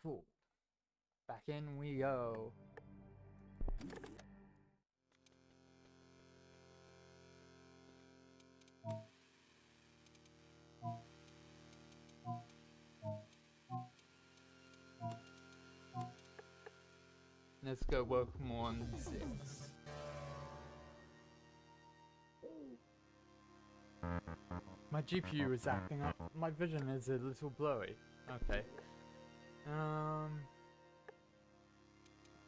Cool. Back in we go. Let's go work more on 6. My GPU is acting up. My vision is a little blurry. Okay.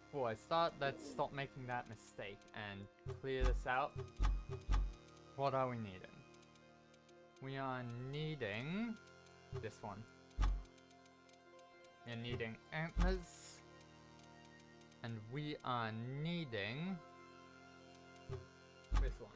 Before I start, let's stop making that mistake and clear this out. What are we needing? We are needing this one. We're needing antlers. And we are needing this one.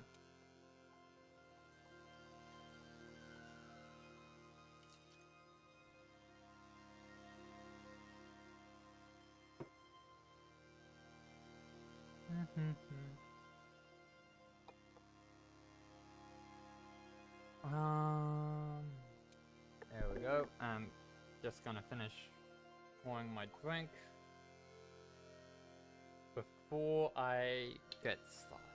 There we go. I'm just gonna finish pouring my drink before I get started.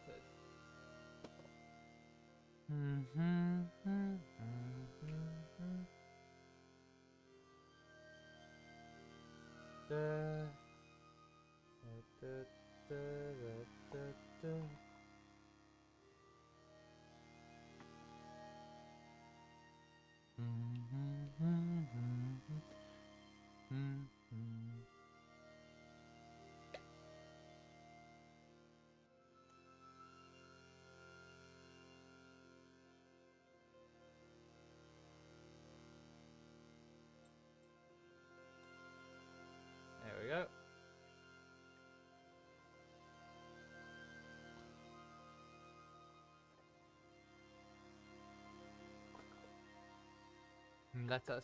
There we go. Let us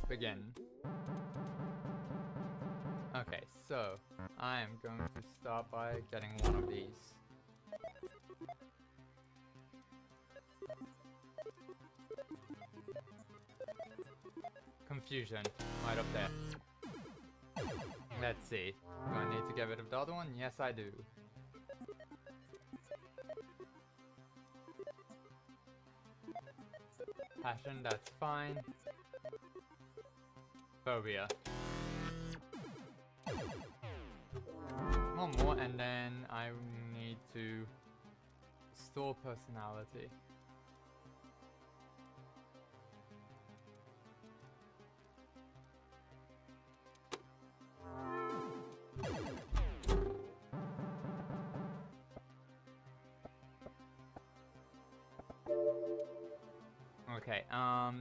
begin. Okay, so I am going to start by getting one of these. Confusion, right up there. Let's see. Do I need to get rid of the other one? Yes, I do. Passion, that's fine. Phobia. One more, and then I need to store personality. Okay,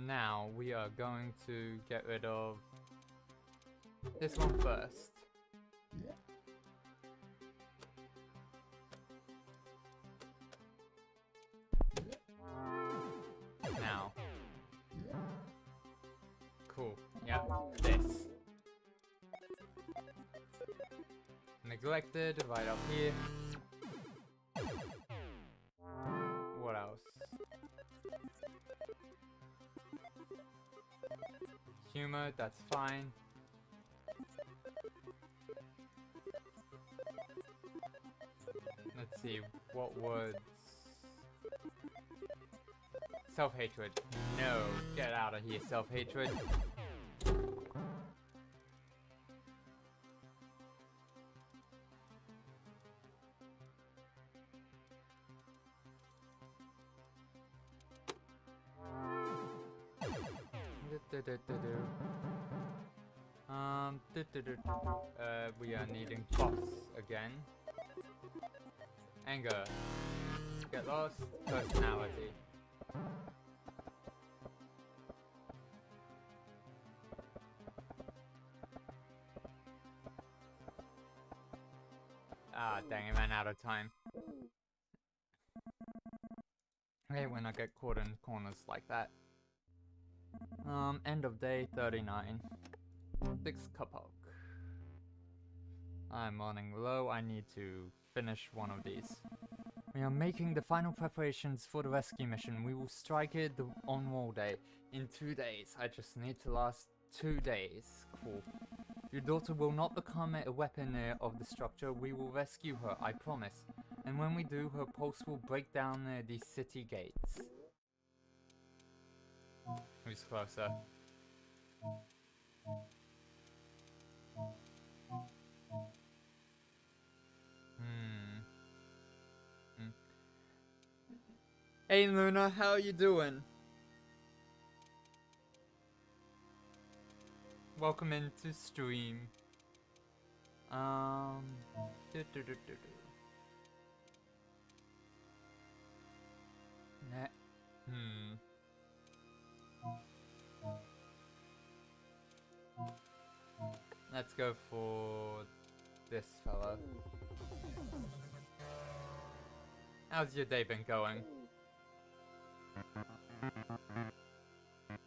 now we are going to get rid of this one first. Now. Cool, yep, this. Neglected, right up here. What else? Humor, that's fine. Let's see, what words? Self-hatred. No, get out of here, self-hatred. We are needing boss again. Anger. Get lost. Personality. Ah, dang, it ran out of time. I hate when I get caught in corners like that. End of day 39. 6 Kapok. I'm running low, I need to finish one of these. We are making the final preparations for the rescue mission. We will strike it on Wall Day in 2 days. I just need to last 2 days. Cool. Your daughter will not become a weapon of the structure. We will rescue her, I promise. And when we do, her pulse will break down the city gates. Who's closer? Hey Luna, how are you doing? Welcome into stream. Let's go for this fella. How's your day been going?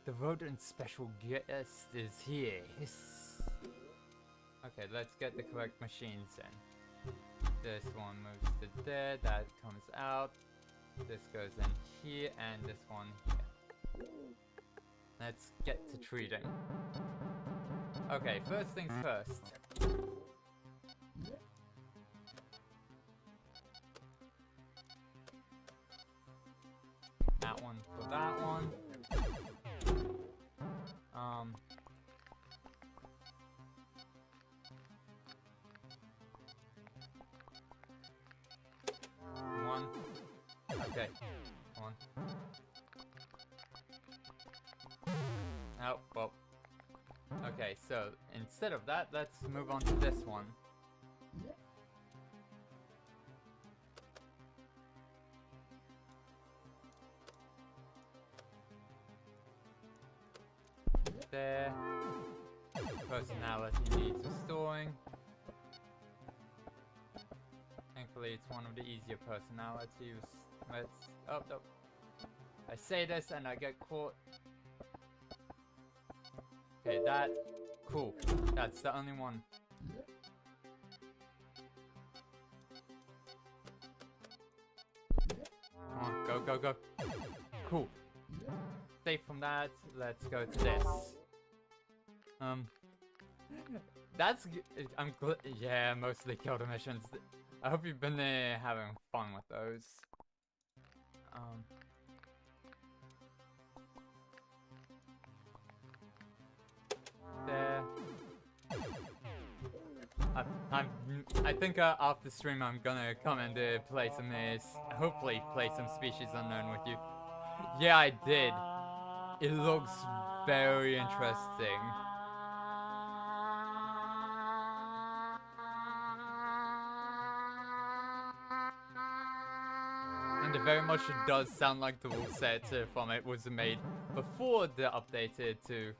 The rodent special guest is here. Hiss. Okay, let's get the correct machines in. This one moves to there, that comes out. This goes in here, and this one here. Let's get to treating. Okay, first things first. That one for that one. One. Okay. One. Oh, well. Okay, so instead of that, let's move on to this one. There. Personality needs restoring. Thankfully, it's one of the easier personalities. Let's. Oh, no. I say this and I get caught. Okay, that. Cool. That's the only one. Come on, go, go, go. Cool. Safe from that. Let's go to this. That's. Yeah, mostly kill the missions. I hope you've been having fun with those. There. I think after stream I'm gonna come and play some, hopefully play some Species Unknown with you. Yeah, I did. It looks very interesting. And it very much does sound like the rule set from it was made before the update to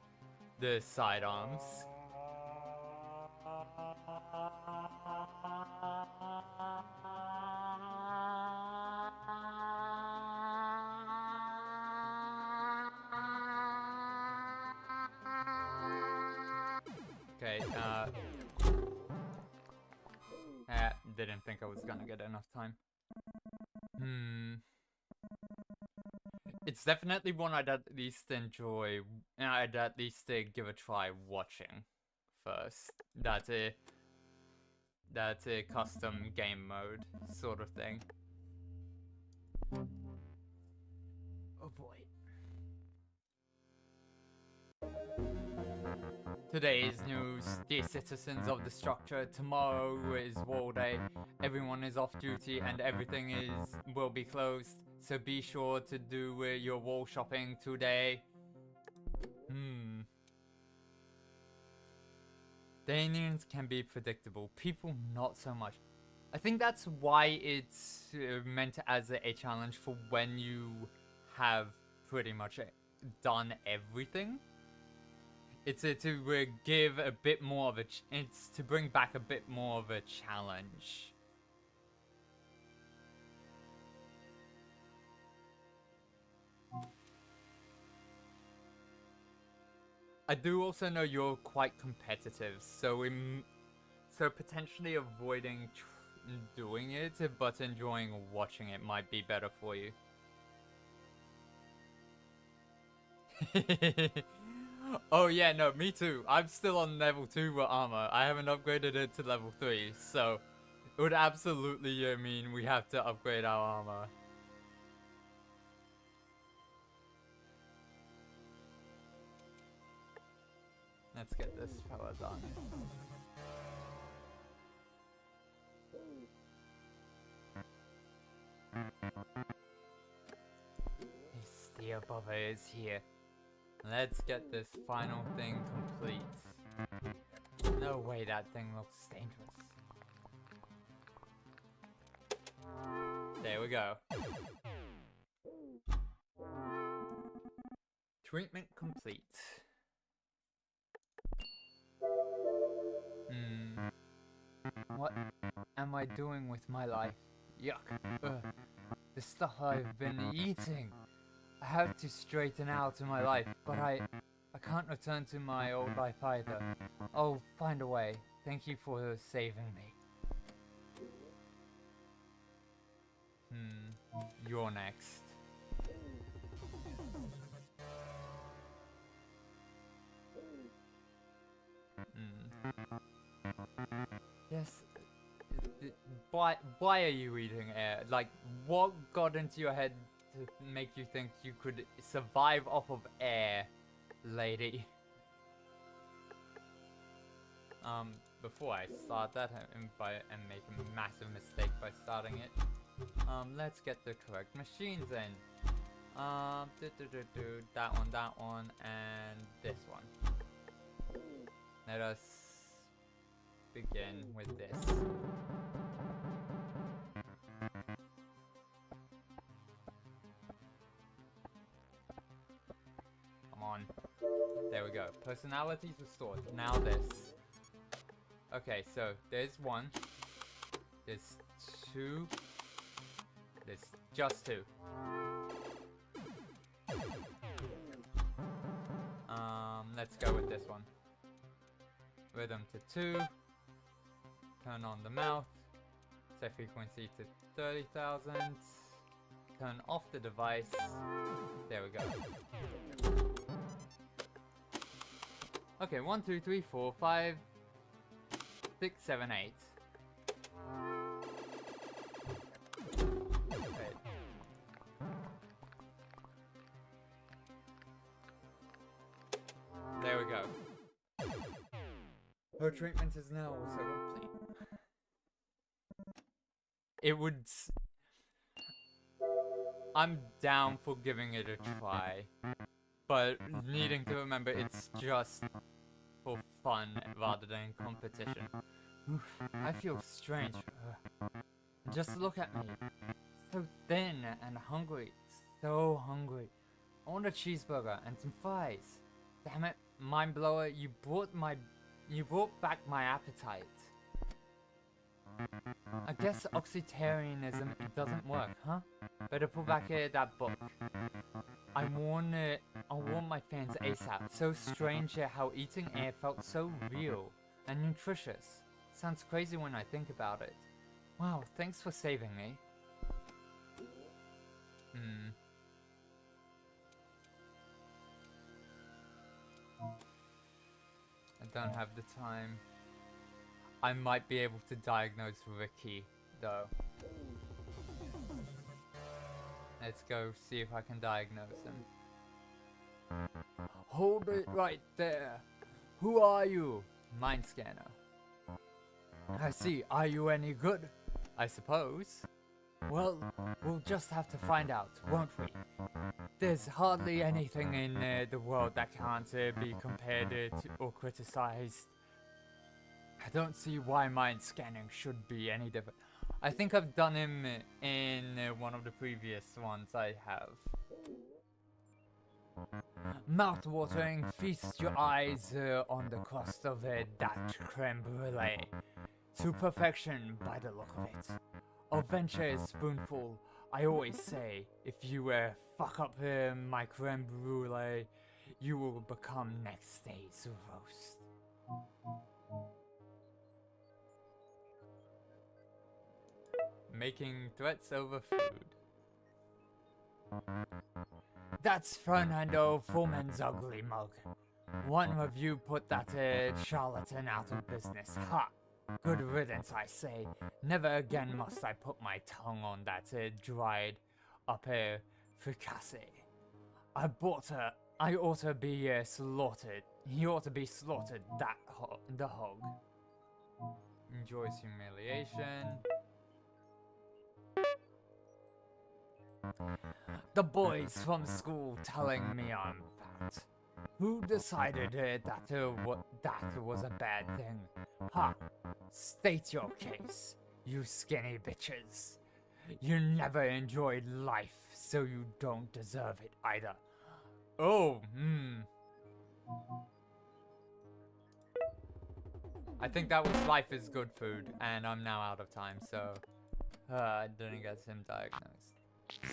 the sidearms. Okay, didn't think I was gonna get enough time. It's definitely one I'd at least enjoy, I'd at least give a try watching first. That's a custom game mode sort of thing. Oh boy. Today's news, dear citizens of the structure, tomorrow is Wall Day, everyone is off duty and everything will be closed, so be sure to do your wall shopping today. The aliens can be predictable, people not so much. I think that's why it's meant as a challenge for when you have pretty much done everything. It's to give a bit more of it's to bring back a bit more of a challenge. I do also know you're quite competitive, so potentially avoiding doing it, but enjoying watching it might be better for you. Oh yeah, no, me too. I'm still on level 2 armor. I haven't upgraded it to level 3, so it would absolutely mean we have to upgrade our armor. Let's get this fella done. The above is here. Let's get this final thing complete. No way that thing looks dangerous. There we go. Treatment complete. What am I doing with my life? Yuck. Ugh. The stuff I've been eating. I have to straighten out in my life, but I can't return to my old life either. I'll find a way. Thank you for saving me. You're next. Yes. Why are you eating air? Like, what got into your head to make you think you could survive off of air, lady? Before I start that and make a massive mistake by starting it, let's get the correct machines in. That one, and this one. Let us begin with this. Come on. There we go. Personalities restored. Now this. Okay, so there's one. There's two. There's just two. Let's go with this one. Rhythm to 2. Turn on the mouth. Set frequency to 30,000. Turn off the device. There we go. Okay, 1, 2, 3, 4, 5, 6, 7, 8. There we go. Her treatment is now also complete. It would... I'm down for giving it a try. But needing to remember it's just for fun rather than competition. Oof, I feel strange. Just look at me. So thin and hungry. So hungry. I want a cheeseburger and some fries. Damn it, mind blower, you brought back my appetite. I guess oxytarianism doesn't work, huh? Better pull back that book. I warn my fans ASAP. So strange how eating air felt so real and nutritious. Sounds crazy when I think about it. Wow, thanks for saving me. I don't have the time. I might be able to diagnose Ricky, though. Let's go see if I can diagnose him. Hold it right there. Who are you? Mind scanner. I see. Are you any good? I suppose. Well, we'll just have to find out, won't we? There's hardly anything in the world that can't be compared to or criticized. I don't see why mind scanning should be any different. I think I've done him in one of the previous ones I have. Mouth-watering, feast your eyes on the crust of that creme brulee. To perfection by the look of it. I'll venture a spoonful. I always say, if you fuck up my creme brulee, you will become next day's roast. making threats over food. That's Fernando Fullman's ugly mug. One review put that charlatan out of business. Ha! Good riddance, I say. Never again must I put my tongue on that dried up fricassee. I ought to be slaughtered. He ought to be slaughtered, the hog. Enjoys humiliation. The boys from school telling me I'm fat. Who decided that was a bad thing? Ha! State your case, you skinny bitches. You never enjoyed life, so you don't deserve it either. Oh, I think that was Life is Good Food, and I'm now out of time, so I didn't get him diagnosed.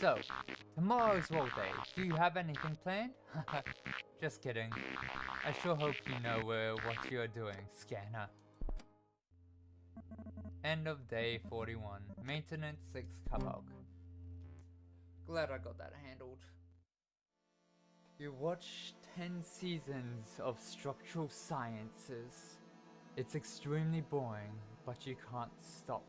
So, tomorrow's World Day. Do you have anything planned? Just kidding. I sure hope you know what you're doing, Scanner. End of day 41. Maintenance 6 Kabok. Glad I got that handled. You watch 10 seasons of structural sciences. It's extremely boring, but you can't stop.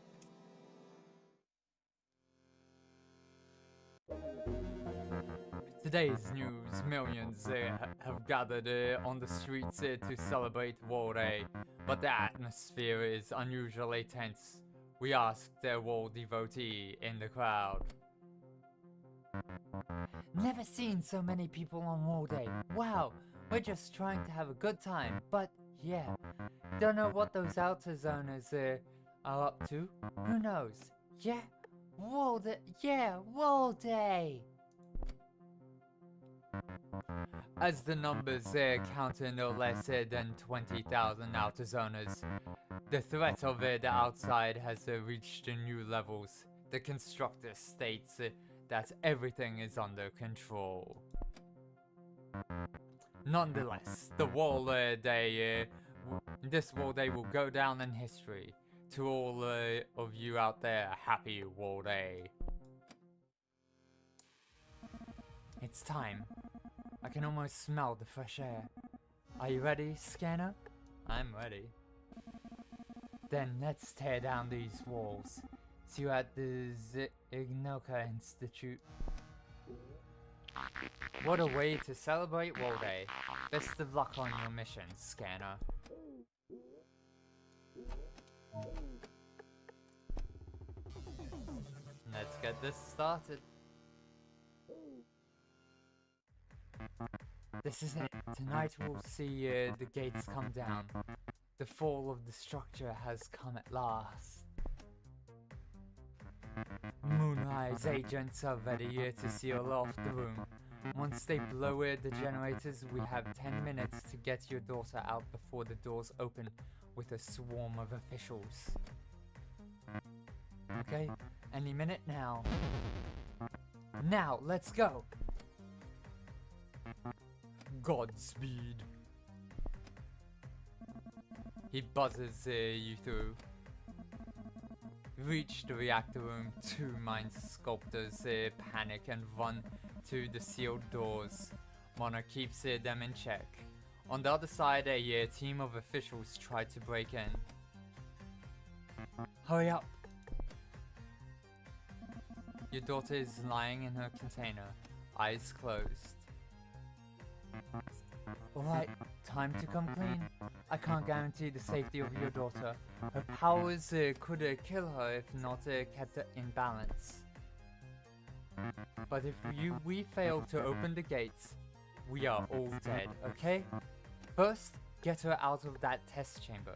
Today's news, millions have gathered on the streets to celebrate World Day, but the atmosphere is unusually tense. We asked a world devotee in the crowd. Never seen so many people on World Day. Wow, we're just trying to have a good time, but yeah. Don't know what those outer zoners are up to. Who knows? Yeah, World Day! As the numbers count no less than 20,000 outer zoners, the threat of the outside has reached new levels. The constructor states that everything is under control. Nonetheless, the World Day, this World Day will go down in history. To all of you out there, happy World Day. It's time. I can almost smell the fresh air. Are you ready, Scanner? I'm ready. Then let's tear down these walls. See you at the Ignoka Institute. What a way to celebrate World Day. Best of luck on your mission, Scanner. Let's get this started. This is it. Tonight we'll see the gates come down. The fall of the structure has come at last. Moonrise agents are ready to seal off the room. Once they blow the generators, we have 10 minutes to get your daughter out before the doors open with a swarm of officials. Okay, any minute now. Now, let's go! Godspeed. He buzzes you through. Reach the reactor room. Two mind sculptors panic and run to the sealed doors. Monarch keeps them in check. On the other side, a team of officials try to break in. Hurry up! Your daughter is lying in her container, eyes closed. Alright, time to come clean. I can't guarantee the safety of your daughter. Her powers could kill her if not kept in balance. But if we fail to open the gates, we are all dead, okay? First, get her out of that test chamber.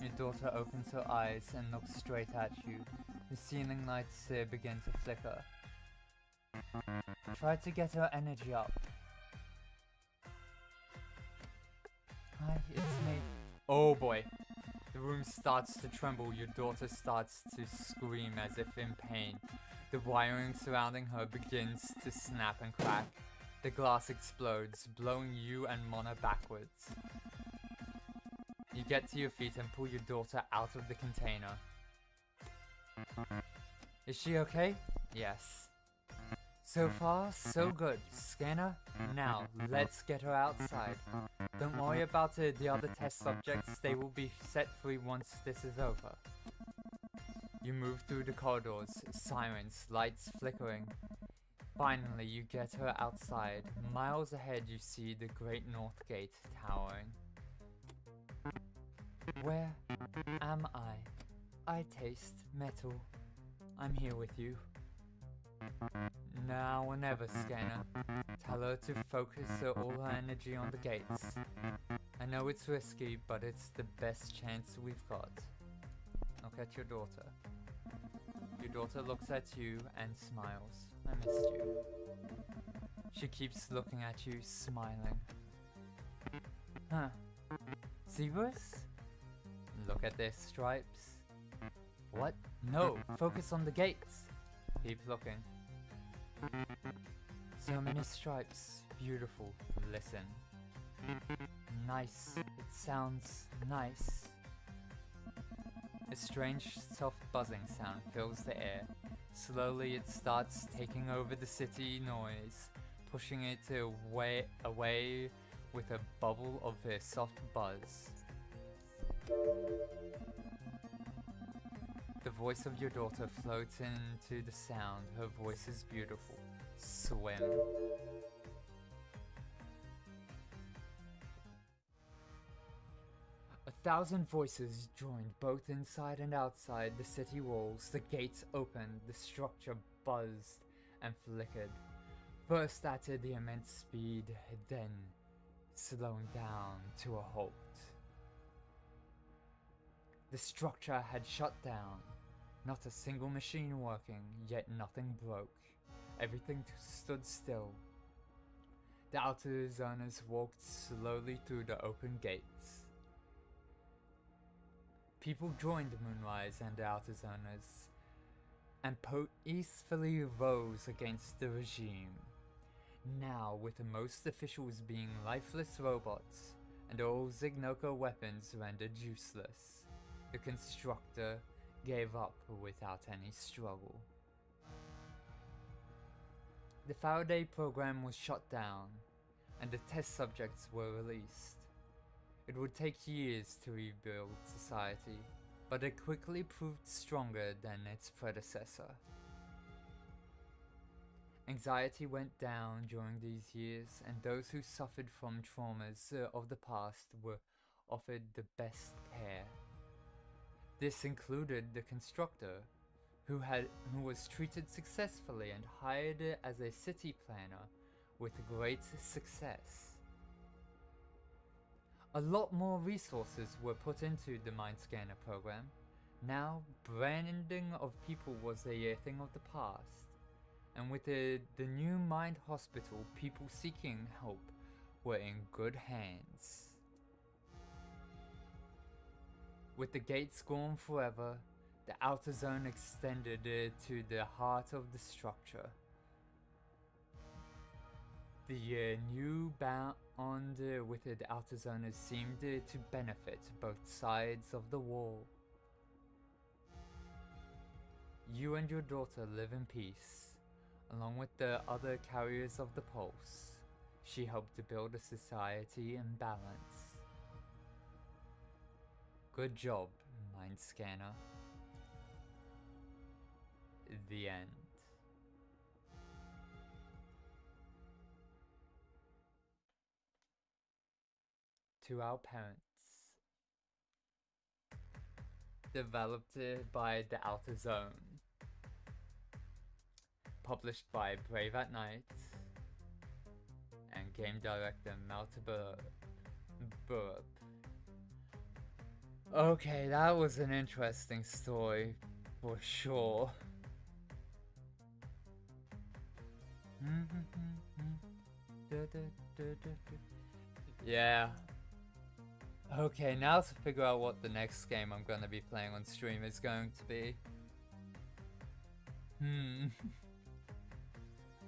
Your daughter opens her eyes and looks straight at you. The ceiling lights begin to flicker. Try to get her energy up. Hi, it's me. Oh boy. The room starts to tremble. Your daughter starts to scream as if in pain. The wiring surrounding her begins to snap and crack. The glass explodes, blowing you and Mona backwards. You get to your feet and pull your daughter out of the container. Is she okay? Yes. So far, so good. Scanner, now, let's get her outside. Don't worry about the other test subjects, they will be set free once this is over. You move through the corridors, sirens, lights flickering. Finally, you get her outside. Miles ahead, you see the Great North Gate towering. Where am I? I taste metal. I'm here with you. Now or never, Scanner. Tell her to focus all her energy on the gates. I know it's risky, but it's the best chance we've got. Look at your daughter. Your daughter looks at you and smiles. I missed you. She keeps looking at you, smiling. Huh. Zebras? Look at their stripes. What? No, focus on the gates. Keep looking. So many stripes. Beautiful. Listen. Nice. It sounds nice. A strange, soft buzzing sound fills the air. Slowly it starts taking over the city noise, pushing it away with a bubble of a soft buzz. The voice of your daughter floats into the sound. Her voice is beautiful. Swim. A thousand voices joined both inside and outside the city walls. The gates opened, the structure buzzed and flickered. First at the immense speed, then slowing down to a halt. The structure had shut down. Not a single machine working, yet nothing broke. Everything stood still. The outer zoners walked slowly through the open gates. People joined Moonrise and the outer zoners, and peacefully rose against the regime. Now, with most officials being lifeless robots, and all Zignoka weapons rendered useless, the constructor gave up without any struggle. The Faraday program was shut down, and the test subjects were released. It would take years to rebuild society, but it quickly proved stronger than its predecessor. Anxiety went down during these years, and those who suffered from traumas of the past were offered the best care. This included the constructor, who was treated successfully and hired as a city planner with great success. A lot more resources were put into the Mind Scanner program. Now, branding of people was a thing of the past, and with the new Mind Hospital, people seeking help were in good hands. With the gates gone forever, the outer zone extended to the heart of the structure. The new bound with the outer zoners seemed to benefit both sides of the wall. You and your daughter live in peace, along with the other carriers of the pulse. She helped to build a society in balance. Good job, Mind Scanner. The end. To Our Parents. Developed by The Outer Zone. Published by Brave at Night. And game director Malte Burp. Okay, that was an interesting story, for sure. Yeah. Okay, now to figure out what the next game I'm gonna be playing on stream is going to be.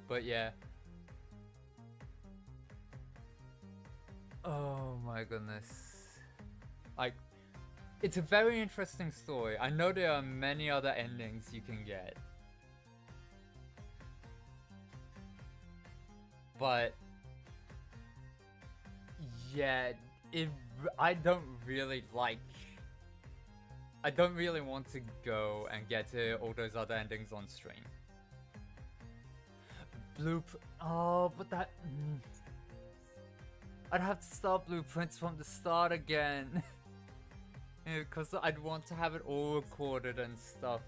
But yeah. Oh my goodness. Like, it's a very interesting story. I know there are many other endings you can get. But yeah, I don't really want to go and get to all those other endings on stream. Oh, but that I'd have to start Blueprints from the start again. Because I'd want to have it all recorded and stuff.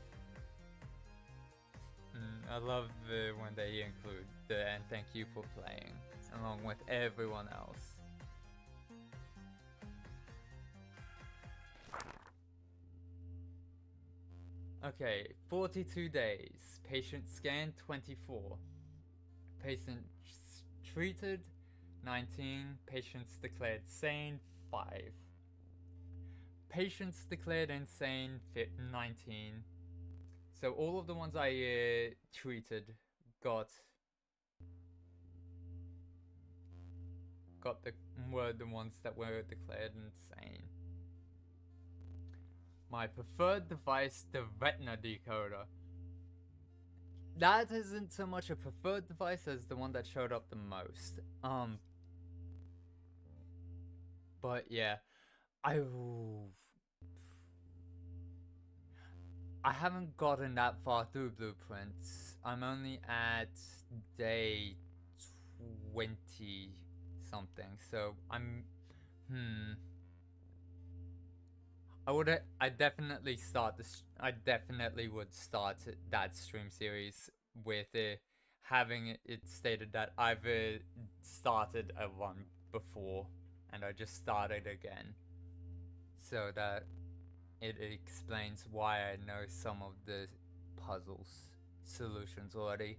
I love when they include the and thank you for playing along with everyone else. Okay, 42 days. Patient scan 24. Patients treated 19. Patients declared sane 5. Patients declared insane 19. So all of the ones I treated were the ones that were declared insane. My preferred device, the Retina decoder. That isn't so much a preferred device as the one that showed up the most. But yeah, I haven't gotten that far through Blueprints. I'm only at day 20 something, so I'm I definitely would start that stream series with having it stated that I've started a run before and I just started again, so that it explains why I know some of the puzzles solutions already.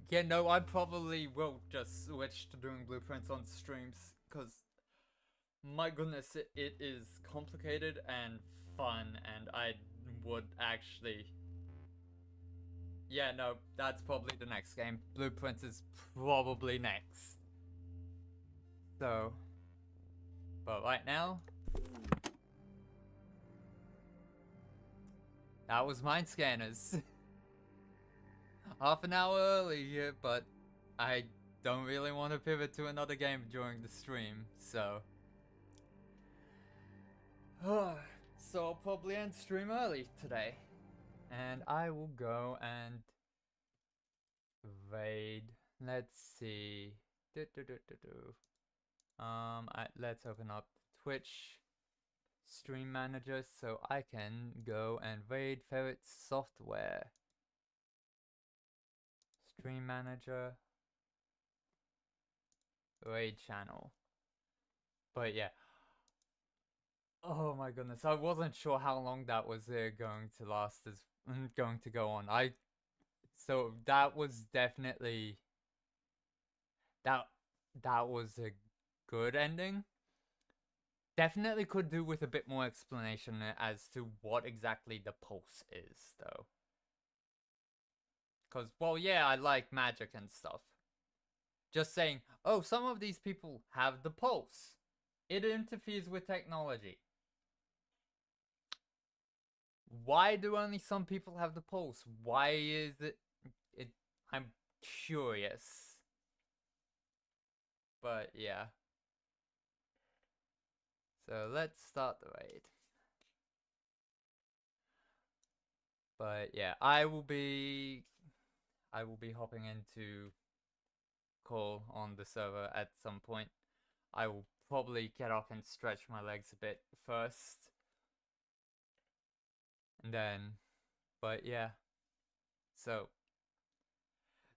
Yeah, no, I probably will just switch to doing Blueprints on streams, because my goodness, it is complicated and fun, and I would actually... Yeah, no, that's probably the next game. Blueprints is probably next. So... But right now... That was Mind Scanners. Half an hour early, but I don't really want to pivot to another game during the stream, so... So I'll probably end stream early today. And I will go and raid. Let's see. Let's open up Twitch Stream Manager so I can go and raid Ferret Software. Stream Manager. Raid channel. But yeah. Oh my goodness, I wasn't sure how long that was going to last, going to go on. So that was definitely, that was a good ending. Definitely could do with a bit more explanation as to what exactly the pulse is, though. Because, well, yeah, I like magic and stuff. Just saying, oh, some of these people have the pulse. It interferes with technology. Why do only some people have the pulse? Why is it? I'm curious. But yeah. So let's start the raid. But yeah, I will be hopping into call on the server at some point. I will probably get off and stretch my legs a bit first. And then, but yeah. So,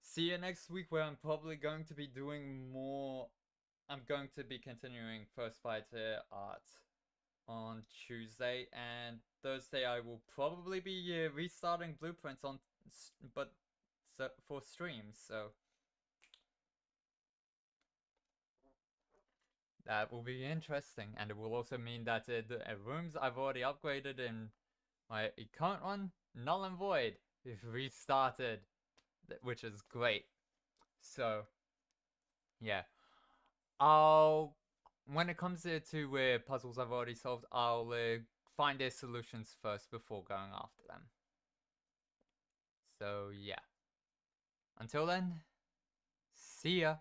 see you next week, where I'm probably going to be doing more. I'm going to be continuing Frostbite art on Tuesday, and Thursday I will probably be restarting Blueprints for streams, so that will be interesting, and it will also mean that the rooms I've already upgraded in my current one, null and void, is restarted, which is great. So, yeah. I'll when it comes to puzzles I've already solved, I'll find their solutions first before going after them. So yeah. Until then, see ya.